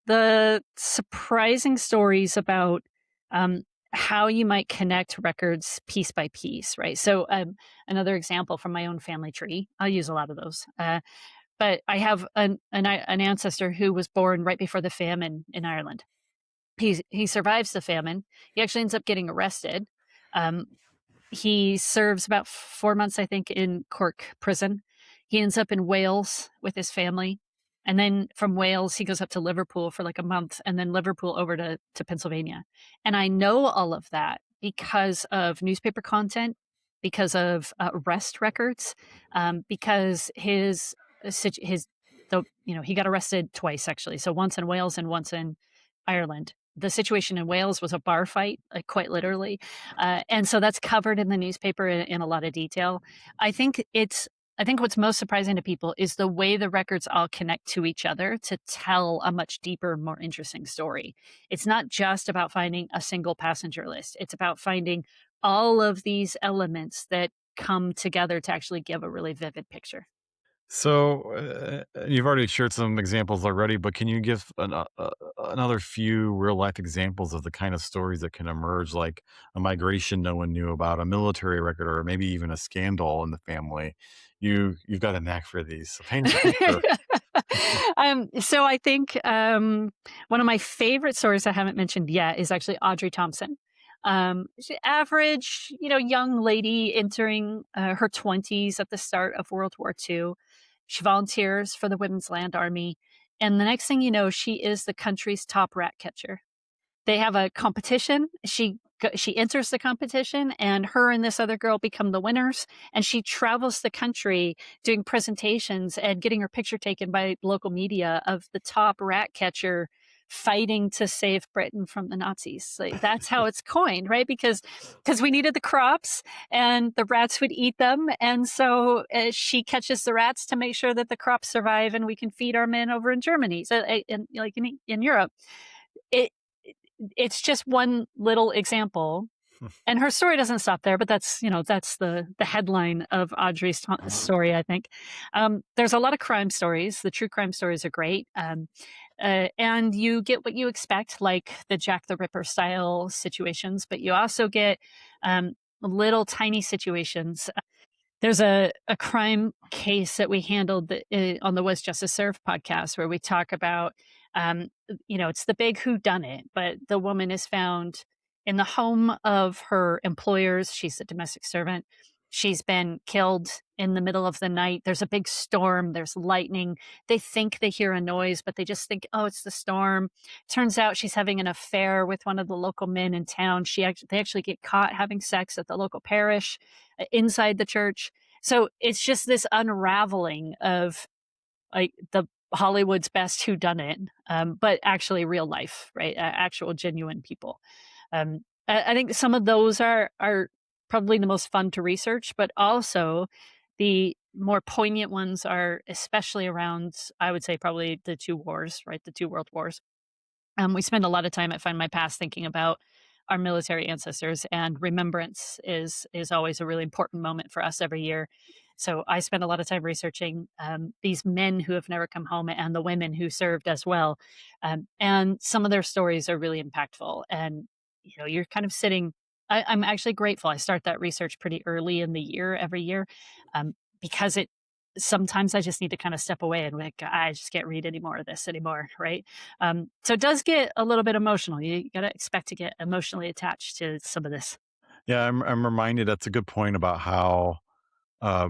the surprising stories about um, how you might connect records piece by piece, right? So, another example from my own family tree, I'll use a lot of those. But I have an ancestor who was born right before the famine in Ireland. He survives the famine. He actually ends up getting arrested. Um, he serves about 4 months, I think, in Cork prison. He ends up in Wales with his family, and then from Wales, he goes up to Liverpool for, like, a month, and then Liverpool over to Pennsylvania, and I know all of that because of newspaper content, because of, arrest records, because his he got arrested twice, actually, so once in Wales and once in Ireland. The situation in Wales was a bar fight, like, quite literally, and so that's covered in the newspaper in a lot of detail. I think it's I think what's most surprising to people is the way the records all connect to each other to tell a much deeper, more interesting story. It's not just about finding a single passenger list. It's about finding all of these elements that come together to actually give a really vivid picture. So you've already shared some examples already, but can you give another few real life examples of the kind of stories that can emerge, like a migration no one knew about, a military record, or maybe even a scandal in the family? You've got a knack for these. So paint a picture. So I think one of my favorite stories I haven't mentioned yet is actually Audrey Thompson. She's average, young lady entering her 20s at the start of World War II. She volunteers for the Women's Land Army. And the next thing you know, she is the country's top rat catcher. They have a competition. She enters the competition, and her and this other girl become the winners. And she travels the country doing presentations and getting her picture taken by local media of the top rat catcher fighting to save Britain from the Nazis. Like, that's how it's coined, right? Because we needed the crops, and the rats would eat them, and so she catches the rats to make sure that the crops survive, and we can feed our men over in Germany, so in Europe. It it's just one little example. And her story doesn't stop there, but that's the headline of Audrey's story, I think. There's a lot of crime stories. The true crime stories are great. And you get what you expect, like the Jack the Ripper style situations, but you also get little tiny situations. There's a crime case that we handled on the Was Justice Served podcast where we talk about, it's the big whodunit, but the woman is found in the home of her employers. She's a domestic servant. She's been killed in the middle of the night. There's a big storm, there's lightning. They think they hear a noise, but they just think, "Oh, it's the storm." Turns out she's having an affair with one of the local men in town. They actually get caught having sex at the local parish, inside the church. So it's just this unraveling of, like, the Hollywood's best whodunit, but actually real life, right? Actual genuine people. I think some of those are probably the most fun to research, but also the more poignant ones are especially around, I would say, probably the 2 wars, right? The 2 world wars. We spend a lot of time at Find My Past thinking about our military ancestors, and Remembrance is always a really important moment for us every year. So I spend a lot of time researching these men who have never come home and the women who served as well. And some of their stories are really impactful. And you're kind of sitting. I'm actually grateful. I start that research pretty early in the year every year, because it sometimes I just need to kind of step away and like, I just can't read any more of this anymore, right? So it does get a little bit emotional. You got to expect to get emotionally attached to some of this. Yeah, I'm reminded that's a good point about how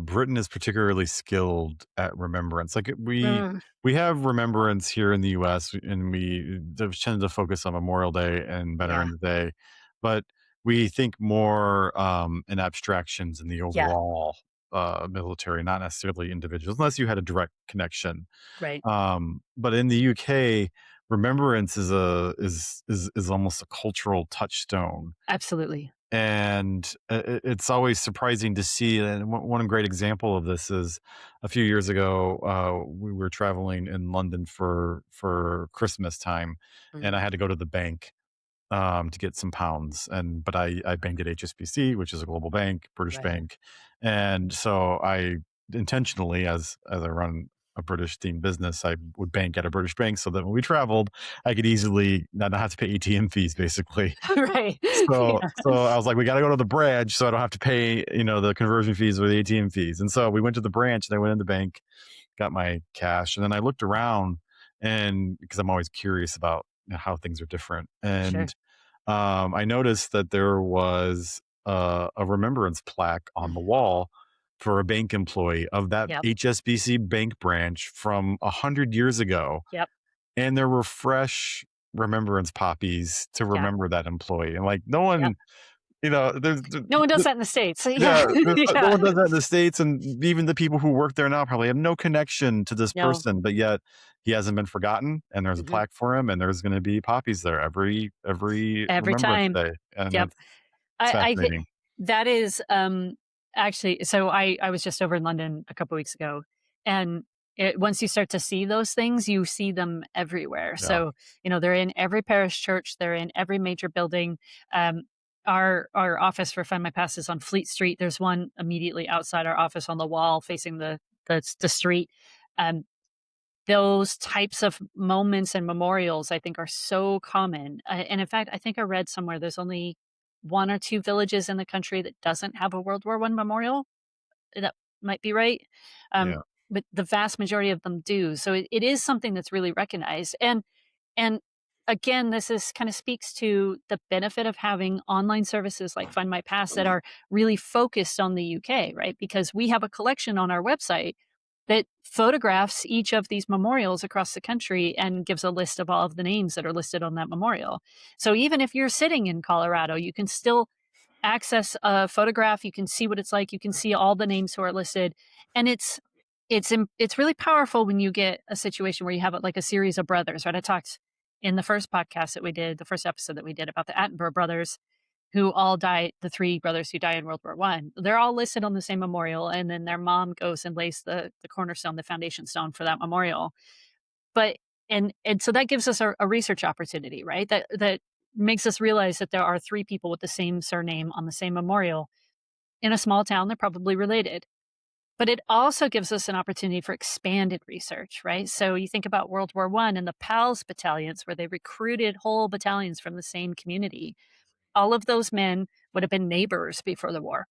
Britain is particularly skilled at remembrance. Like Mm, we have remembrance here in the U.S. and we tend to focus on Memorial Day and yeah, Veterans Day, but we think more in abstractions in the yeah, overall military, not necessarily individuals, unless you had a direct connection. right. But in the UK, remembrance is almost a cultural touchstone, Absolutely. and it's always surprising to see. And one great example of this is a few years ago, we were traveling in London for Christmas time, and I Mm, had to go to the bank to get some pounds. And but I banked at HSBC, which is a global bank, British right. bank, and so I intentionally, as I run a British themed business, I would bank at a British bank so that when we traveled, I could easily not have to pay ATM fees, basically. Right. So Yeah. so I was like, "We gotta go to the branch so I don't have to pay, the conversion fees or the ATM fees." And so we went to the branch and I went in the bank, got my cash, and then I looked around and because I'm always curious about, how things are different. Sure. And, I noticed that there was a remembrance plaque on the Mm, wall for a bank employee of that yep. HSBC bank branch from 100 years ago, Yep. and there were fresh remembrance poppies to Yeah. remember that employee, and, like, no Yep. one, there's the No one does that in the States. So yeah. yeah, no Yeah. one does that in the States, and even the people who work there now probably have no connection to this No. person, but yet he hasn't been forgotten, and there's a Mhm. plaque for him, and there's gonna be poppies there every Every Remembrance time. Day, and Yep. it's I think fascinating. that is, actually, so I was just over in London a couple weeks ago, and once you start to see those things, you see them everywhere. Yeah, So, they're in every parish church, they're in every major building. Um, our office for Find My Pass is on Fleet Street. There's one immediately outside our office on the wall facing the street. Um, those types of moments and memorials, I think, are so common, and in fact, I think I read somewhere there's only 1 or 2 villages in the country that doesn't have a World War One memorial. That might be right, yeah. but the vast majority of them do, so it is something that's really recognized, and again, this is kinda speaks to the benefit of having online services like Find My Past that are really focused on the UK, right? Because we have a collection on our website that photographs each of these memorials across the country and gives a list of all of the names that are listed on that memorial. So even if you're sitting in Colorado, you can still access a photograph, you can see what it's like, you can see all the names who are listed, and it's really powerful when you get a situation where you have, like, a series of brothers, right? I talked in the first podcast that we did, the first episode that we did about the Attenborough brothers who all died, the 3 brothers who died in World War One. They're all listed on the same memorial, and then their mom goes and lays the cornerstone, the foundation stone for that memorial. But and so that gives us a research opportunity, right? That makes us realize that there are 3 people with the same surname on the same memorial in a small town. They're probably related. But it also gives us an opportunity for expanded research, right? So you think about World War One and the PALS battalions, where they recruited whole battalions from the same community. All of those men would have been neighbors before the war.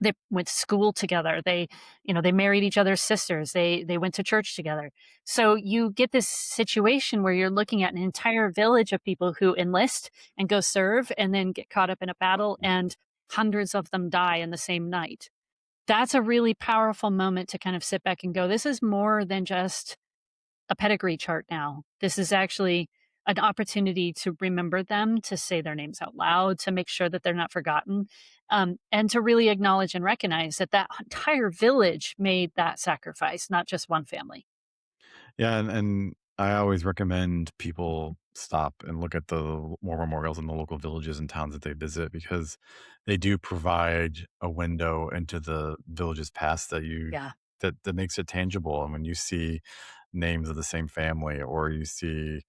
They went to school together. They married each other's sisters. They went to church together. So you get this situation where you're looking at an entire village of people who enlist and go serve and then get caught up in a battle, and hundreds of them die in the same night. That's a really powerful moment to kind of sit back and go, this is more than just a pedigree chart now. This is actually an opportunity to remember them, to say their names out loud, to make sure that they're not forgotten, and to really acknowledge and recognize that that entire village made that sacrifice, not just one family. Yeah, and I always recommend people stop and look at the war memorials in the local villages and towns that they visit, because they do provide a window into the village's past Yeah, that makes it tangible. And when you see names of the same family, or you see,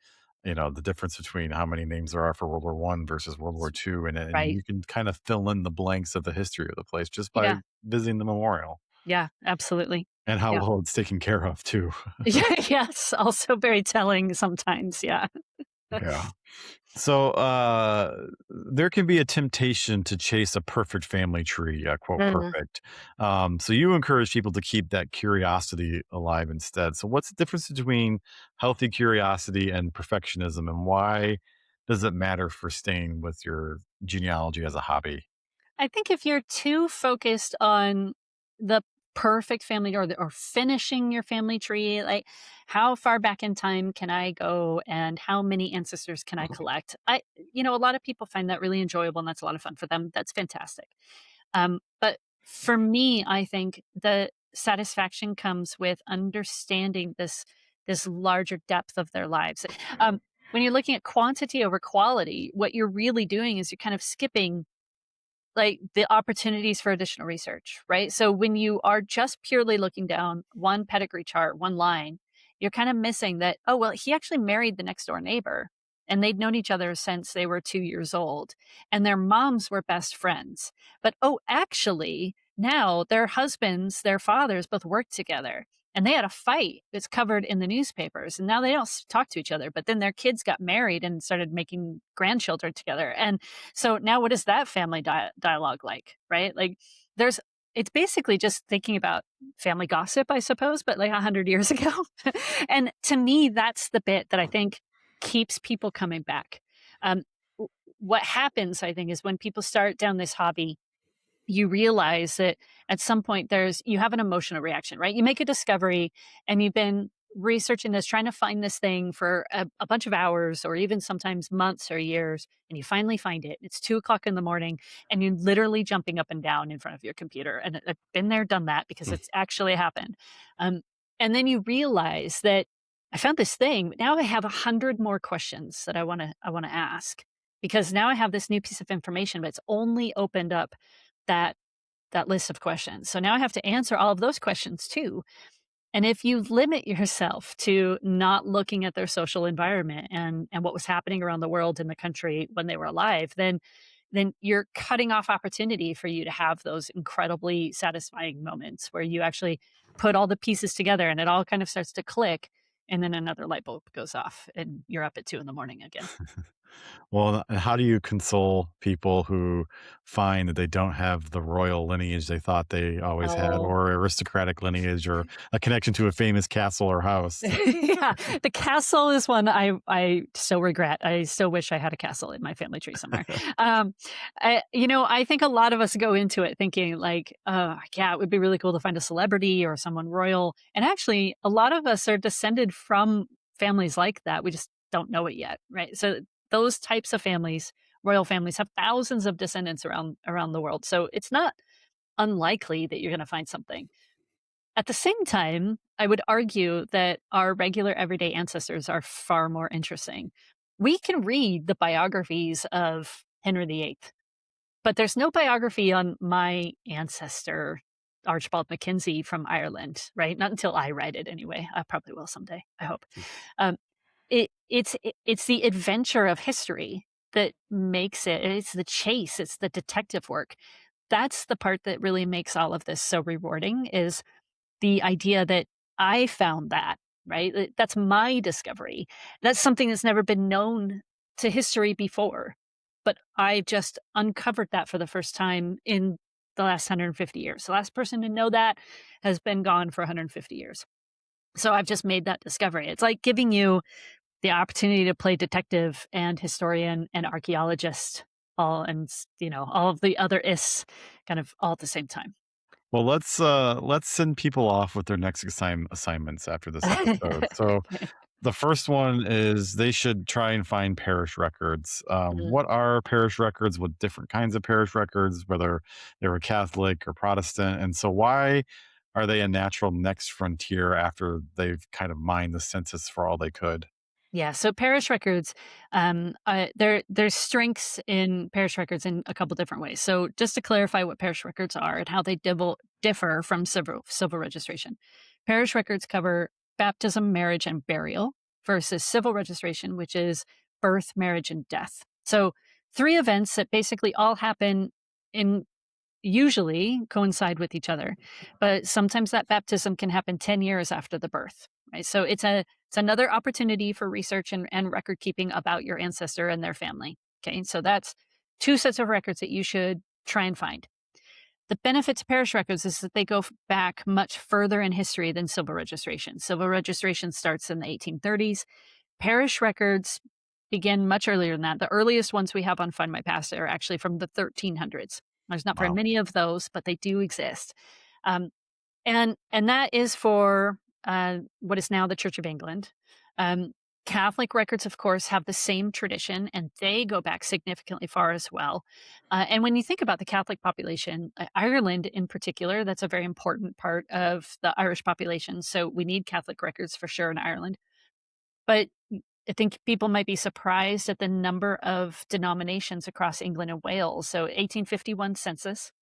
the difference between how many names there are for World War I versus World War II, and right. you can kind of fill in the blanks of the history of the place just by Yeah, visiting the memorial, yeah, absolutely. and how Yeah. well it's taken care of too. Yeah, yes, also very telling sometimes, yeah. Yeah. So, there can be a temptation to chase a perfect family tree, quote, Mm. perfect. So you encourage people to keep that curiosity alive instead. So what's the difference between healthy curiosity and perfectionism, and why does it matter for staying with your genealogy as a hobby? I think if you're too focused on the perfect family, or finishing your family tree, like how far back in time can I go and how many ancestors can I collect? A lot of people find that really enjoyable and that's a lot of fun for them. That's fantastic. But for me, I think the satisfaction comes with understanding this larger depth of their lives. When you're looking at quantity over quality, what you're really doing is you're kind of skipping like the opportunities for additional research, right? So when you are just purely looking down one pedigree chart, one line, you're kind of missing that, oh, well, he actually married the next door neighbor and they'd known each other since they were 2 years old and their moms were best friends. But oh, actually, now their husbands, their fathers both worked together and they had a fight that's covered in the newspapers. And now they don't talk to each other, but then their kids got married and started making grandchildren together. And so now what is that family dialogue like, right? Like there's it's basically just thinking about family gossip, I suppose, but like 100 years ago. And to me, that's the bit that I think keeps people coming back. Um, what happens, I think, is when people start down this hobby, you realize that at some point you have an emotional reaction, right? You make a discovery and you've been researching this, trying to find this thing for a bunch of hours or even sometimes months or years, and you finally find it. It's 2 o'clock in the morning and you're literally jumping up and down in front of your computer. And I've been there, done that because it's actually happened. Um, and then you realize that I found this thing. But now I have 100 more questions that I want to ask because now I have this new piece of information, but it's only opened up that that list of questions. So now I have to answer all of those questions too. And if you limit yourself to not looking at their social environment and what was happening around the world in the country when they were alive, then you're cutting off opportunity for you to have those incredibly satisfying moments where you actually put all the pieces together and it all kind of starts to click and then another light bulb goes off and you're up at 2 in the morning again. Well, and how do you console people who find that they don't have the royal lineage they thought they always had, Oh, or aristocratic lineage, or a connection to a famous castle or house? yeah, the castle is one I still regret. I still wish I had a castle in my family tree somewhere. Um, I think a lot of us go into it thinking like, yeah, it would be really cool to find a celebrity or someone royal. And actually, a lot of us are descended from families like that. We just don't know it yet, right? So those types of families, royal families, have thousands of descendants around the world. So it's not unlikely that you're going to find something. At the same time, I would argue that our regular everyday ancestors are far more interesting. We can read the biographies of Henry VIII, but there's no biography on my ancestor, Archibald Mackenzie from Ireland, right? Not until I write it anyway. I probably will someday, I hope. Um, it's the adventure of history that makes it. It's the chase, it's the detective work. That's the part that really makes all of this so rewarding is the idea that I found that, right? That's my discovery. That's something that's never been known to history before, but I just uncovered that for the first time in the last 150 years. The last person to know that has been gone for 150 years. So I've just made that discovery. It's like giving you the opportunity to play detective and historian and archaeologist all and all of the other ists kind of all at the same time. Well, let's send people off with their next assignments after this episode. So Okay. the first one is they should try and find parish records. Mm. What are parish records? What different kinds of parish records, whether they were Catholic or Protestant? And so why are they a natural next frontier after they've kind of mined the census for all they could? Yeah, so parish records, there's strengths in parish records in a couple different ways. So just to clarify what parish records are and how they differ from civil registration. Parish records cover baptism, marriage, and burial versus civil registration, which is birth, marriage, and death. So three events that basically all happen in usually coincide with each other, but sometimes that baptism can happen 10 years after the birth, right? So it's another opportunity for research and record keeping about your ancestor and their family. Okay, so that's two sets of records that you should try and find. The benefit to parish records is that they go back much further in history than civil registration. Civil registration starts in the 1830s. Parish records begin much earlier than that. The earliest ones we have on Findmypast are actually from the 1300s. There's not very Wow. many of those, but they do exist. Um, and that is for what is now the Church of England. Um, Catholic records, of course, have the same tradition, and they go back significantly far as well. And when you think about the Catholic population, Ireland in particular, that's a very important part of the Irish population. So we need Catholic records for sure in Ireland. But I think people might be surprised at the number of denominations across England and Wales. So 1851 census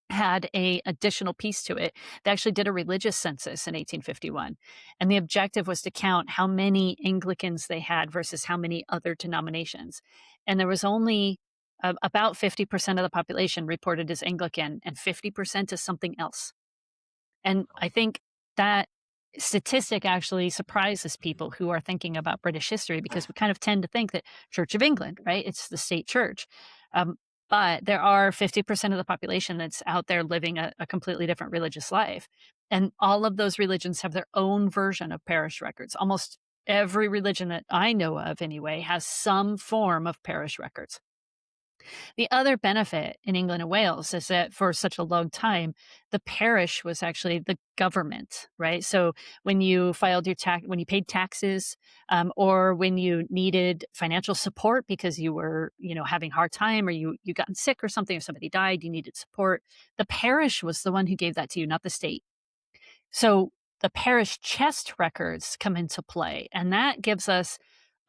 had a additional piece to it. They actually did a religious census in 1851, and the objective was to count how many Anglicans they had versus how many other denominations. And there was only about 50% of the population reported as Anglican and 50% as something else. And I think that statistic actually surprises people who are thinking about British history because we kind of tend to think that Church of England, right? It's the state church. Um, but there are 50% of the population that's out there living a completely different religious life. And all of those religions have their own version of parish records. Almost every religion that I know of, anyway, has some form of parish records. The other benefit in England and Wales is that for such a long time, the parish was actually the government, right? So when you filed your tax, when you paid taxes, or when you needed financial support because you were, having a hard time, or you gotten sick or something, or somebody died, you needed support. The parish was the one who gave that to you, not the state. So the parish chest records come into play, and that gives us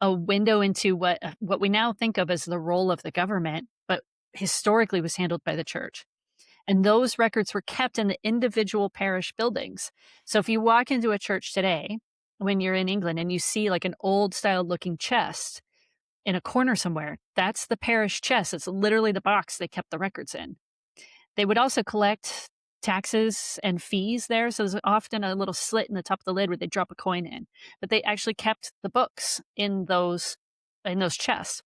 a window into what we now think of as the role of the government, but historically was handled by the church. And those records were kept in the individual parish buildings. So if you walk into a church today, when you're in England and you see like an old style looking chest in a corner somewhere, that's the parish chest. It's literally the box they kept the records in. They would also collect taxes and fees there, so there's often a little slit in the top of the lid where they drop a coin in, but they actually kept the books in those chests.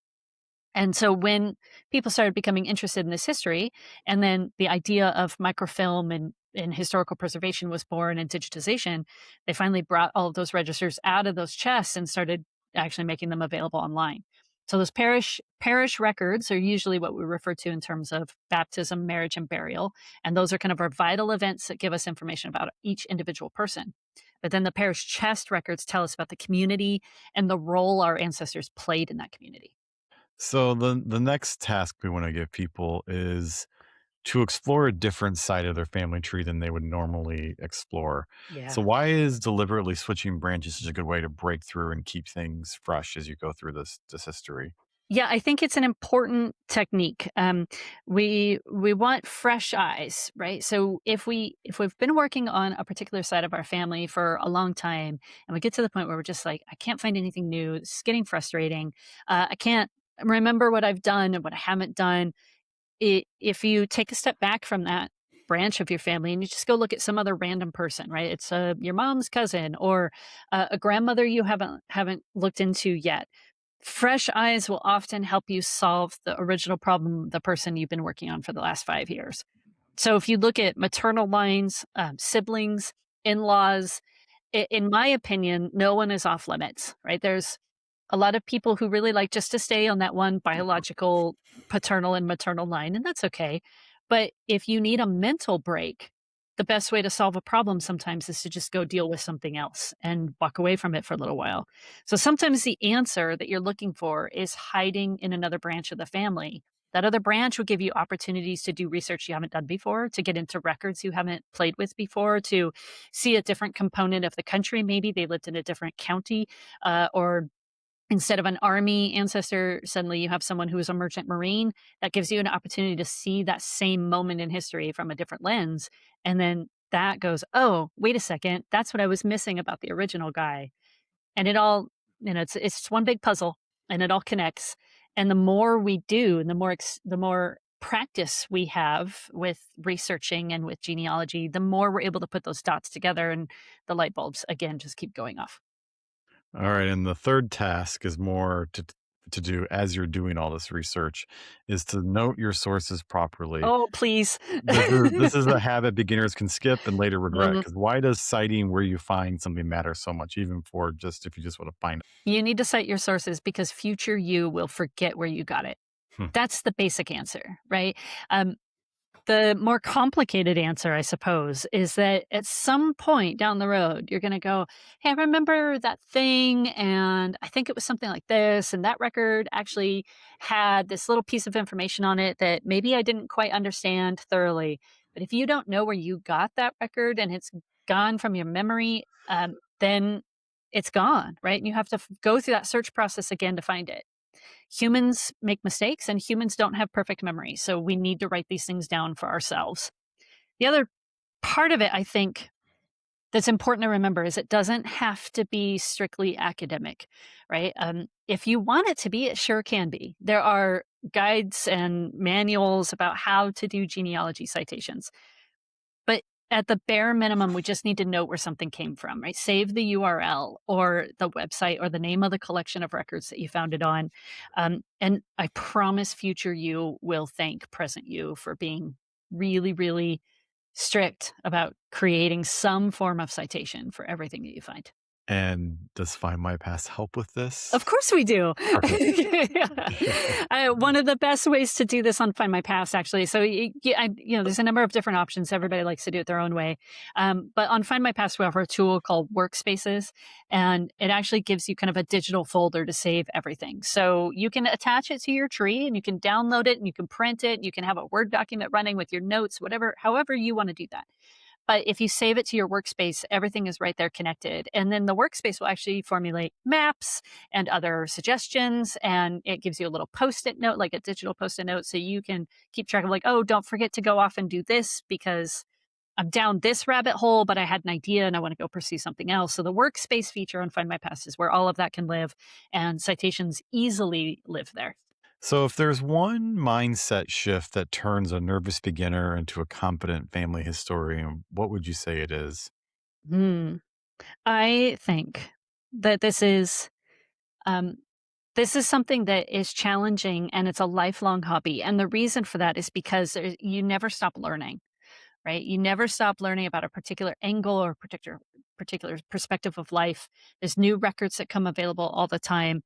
And so when people started becoming interested in this history, and then the idea of microfilm and historical preservation was born and digitization, they finally brought all of those registers out of those chests and started actually making them available online. So those parish records are usually what we refer to in terms of baptism, marriage, and burial. And those are kind of our vital events that give us information about each individual person. But then the parish chest records tell us about the community and the role our ancestors played in that community. So the next task we want to give people is to explore a different side of their family tree than they would normally explore. So Yeah. why is deliberately switching branches such a good way to break through and keep things fresh as you go through this history? Yeah, I think it's an important technique. We want fresh eyes, right? So if we've been working on a particular side of our family for a long time, and we get to the point where we're just like, I can't find anything new. It's getting frustrating. I can't remember what I've done and what I haven't done. If you take a step back from that branch of your family and you just go look at some other random person, right? It's your mom's cousin or a grandmother you haven't looked into yet. Fresh eyes will often help you solve the original problem, the person you've been working on for the last 5 years. So if you look at maternal lines, siblings, in-laws, in my opinion, no one is off limits, right? There's a lot of people who really like just to stay on that one biological paternal and maternal line, and that's okay. But if you need a mental break, the best way to solve a problem sometimes is to just go deal with something else and walk away from it for a little while. So sometimes the answer that you're looking for is hiding in another branch of the family. That other branch will give you opportunities to do research you haven't done before, to get into records you haven't played with before, to see a different component of the country. Maybe they lived in a different county, or instead of an army ancestor, suddenly you have someone who is a merchant marine. That gives you an opportunity to see that same moment in history from a different lens. And then that goes, oh, wait a second, that's what I was missing about the original guy. And it all, it's one big puzzle, and it all connects. And the more we do, and the more practice we have with researching and with genealogy, the more we're able to put those dots together, and the light bulbs again just keep going off. All right, and the third task is more to do as you're doing all this research, is to note your sources properly. Oh, please. This is a habit beginners can skip and later regret. Mhm. Because why does citing where you find something matter so much, even for just if you just want to find it? You need to cite your sources because future you will forget where you got it. Hmm. That's the basic answer, right? Um, The more complicated answer, I suppose, is that at some point down the road, you're gonna go, "Hey, I remember that thing, and I think it was something like this, and that record actually had this little piece of information on it that maybe I didn't quite understand thoroughly." But if you don't know where you got that record and it's gone from your memory, then it's gone, right? And you have to go through that search process again to find it. Humans make mistakes and humans don't have perfect memory. So we need to write these things down for ourselves. The other part of it, I think, that's important to remember is it doesn't have to be strictly academic, right? If you want it to be, it sure can be. There are guides and manuals about how to do genealogy citations. But at the bare minimum, we just need to know where something came from, right? Save the URL or the website or the name of the collection of records that you found it on. And I promise future you will thank present you for being really, really strict about creating some form of citation for everything that you find. And does Find My Past help with this? Of course we do. Perfect. Yeah. One of the best ways to do this on Find My Past, actually. So, there's a number of different options. Everybody likes to do it their own way. But on Find My Past, we offer a tool called Workspaces, and it actually gives you kind of a digital folder to save everything. So you can attach it to your tree, and you can download it, and you can print it. And you can have a Word document running with your notes, whatever, however you want to do that. But if you save it to your workspace, everything is right there connected. And then the workspace will actually formulate maps and other suggestions. And it gives you a little post it note, like a digital post it note. So you can keep track of, like, oh, don't forget to go off and do this because I'm down this rabbit hole, but I had an idea and I want to go pursue something else. So the workspace feature on Find My Past is where all of that can live, and citations easily live there. So, if there's one mindset shift that turns a nervous beginner into a competent family historian, what would you say it is? Hmm. I think that um, this is something that is challenging and it's a lifelong hobby. And the reason for that is because you never stop learning, right? You never stop learning about a particular angle or particular perspective of life. There's new records that come available all the time.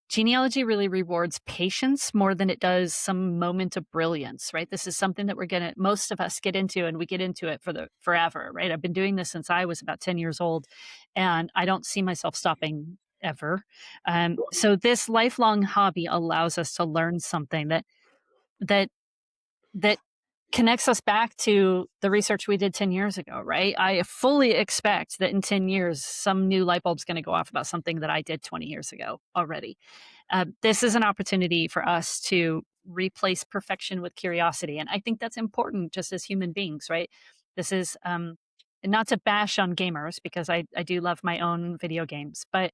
Genealogy really rewards patience more than it does some moment of brilliance, right? This is something that most of us get into, and we get into it for the forever, right? I've been doing this since I was about 10 years old, and I don't see myself stopping ever. So this lifelong hobby allows us to learn something that that connects us back to the research we did 10 years ago, right? I fully expect that in 10 years, some new light bulb's going to go off about something that I did 20 years ago already. This is an opportunity for us to replace perfection with curiosity. And I think that's important just as human beings, right? This is not to bash on gamers because I do love my own video games, but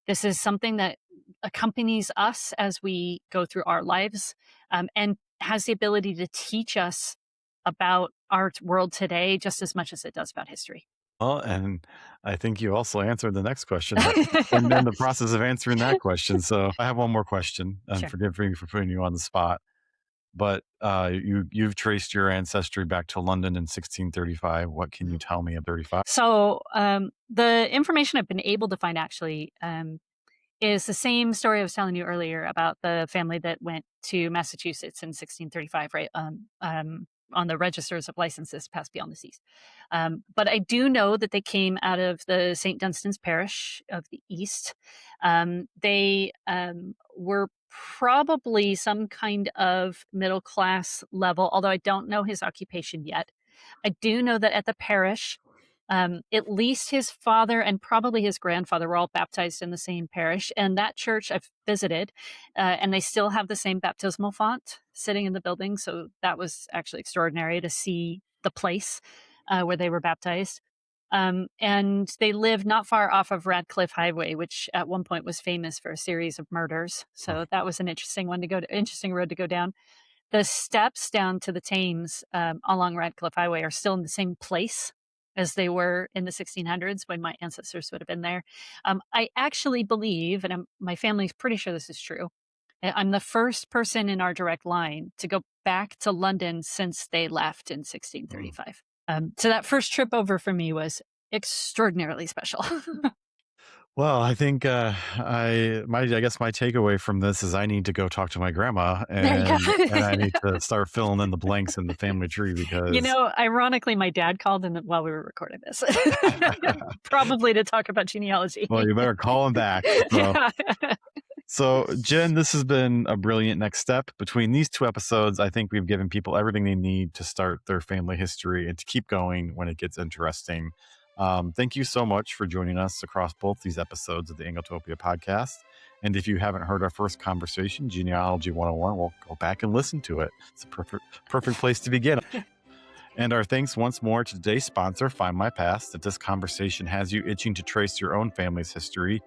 this is something that accompanies us as we go through our lives, and has the ability to teach us about our world today just as much as it does about history. Well, and I think you also answered the next question and then the process of answering that question. So, I have one more question, and Sure. forgive me for putting you on the spot. but you've traced your ancestry back to London in 1635. What can you tell me of 35? So the information I've been able to find actually is the same story I was telling you earlier about the family that went to Massachusetts in 1635, right? On the registers of licenses passed beyond the seas. But I do know that they came out of the St. Dunstan's Parish of the East. They were probably some kind of middle class level, although I don't know his occupation yet. I do know that at the parish, at least his father and probably his grandfather were all baptized in the same parish. And that church I've visited, and they still have the same baptismal font sitting in the building. So that was actually extraordinary to see the place where they were baptized. And they lived not far off of Radcliffe Highway, which at one point was famous for a series of murders. So that was an interesting interesting road to go down. The steps down to the Thames along Radcliffe Highway are still in the same place as they were in the 1600s when my ancestors would have been there. I actually believe, and my family's pretty sure this is true, I'm the first person in our direct line to go back to London since they left in 1635. So that first trip over for me was extraordinarily special. Well, I think I guess my takeaway from this is I need to go talk to my grandma There you and I go. need to start filling in the blanks in the family tree because Ironically, my dad called in while we were recording this, probably to talk about genealogy. well, you better call him back. Yeah. So, Jen, this has been a brilliant next step. Between these two episodes, I think we've given people everything they need to start their family history and to keep going when it gets interesting. Thank you so much for joining us across both these episodes of the Angletopia podcast. And if you haven't heard our first conversation, Genealogy 101, well, go back and listen to it. It's a perfect place to begin. And our thanks once more to today's sponsor, Findmypast. If this conversation has you itching to trace your own family's history,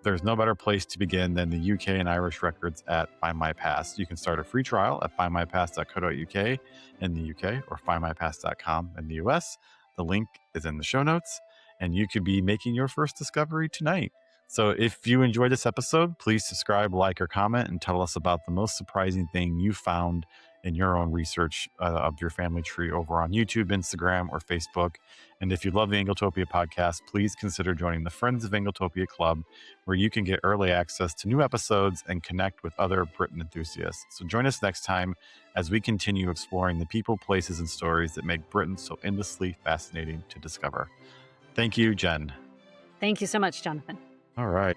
there's no better place to begin than the UK and Irish records at Findmypast. You can start a free trial at findmypast.co.uk in the UK or findmypast.com in the US. The link is in the show notes, and you could be making your first discovery tonight. So if you enjoyed this episode, please subscribe, like, or comment, and tell us about the most surprising thing you found in your own research of your family tree over on YouTube, Instagram, or Facebook. And if you love the Angletopia podcast, please consider joining the Friends of Angletopia Club, where you can get early access to new episodes and connect with other Britain enthusiasts. So join us next time as we continue exploring the people, places, and stories that make Britain so endlessly fascinating to discover. Thank you, Jen. Thank you so much, Jonathan. All right.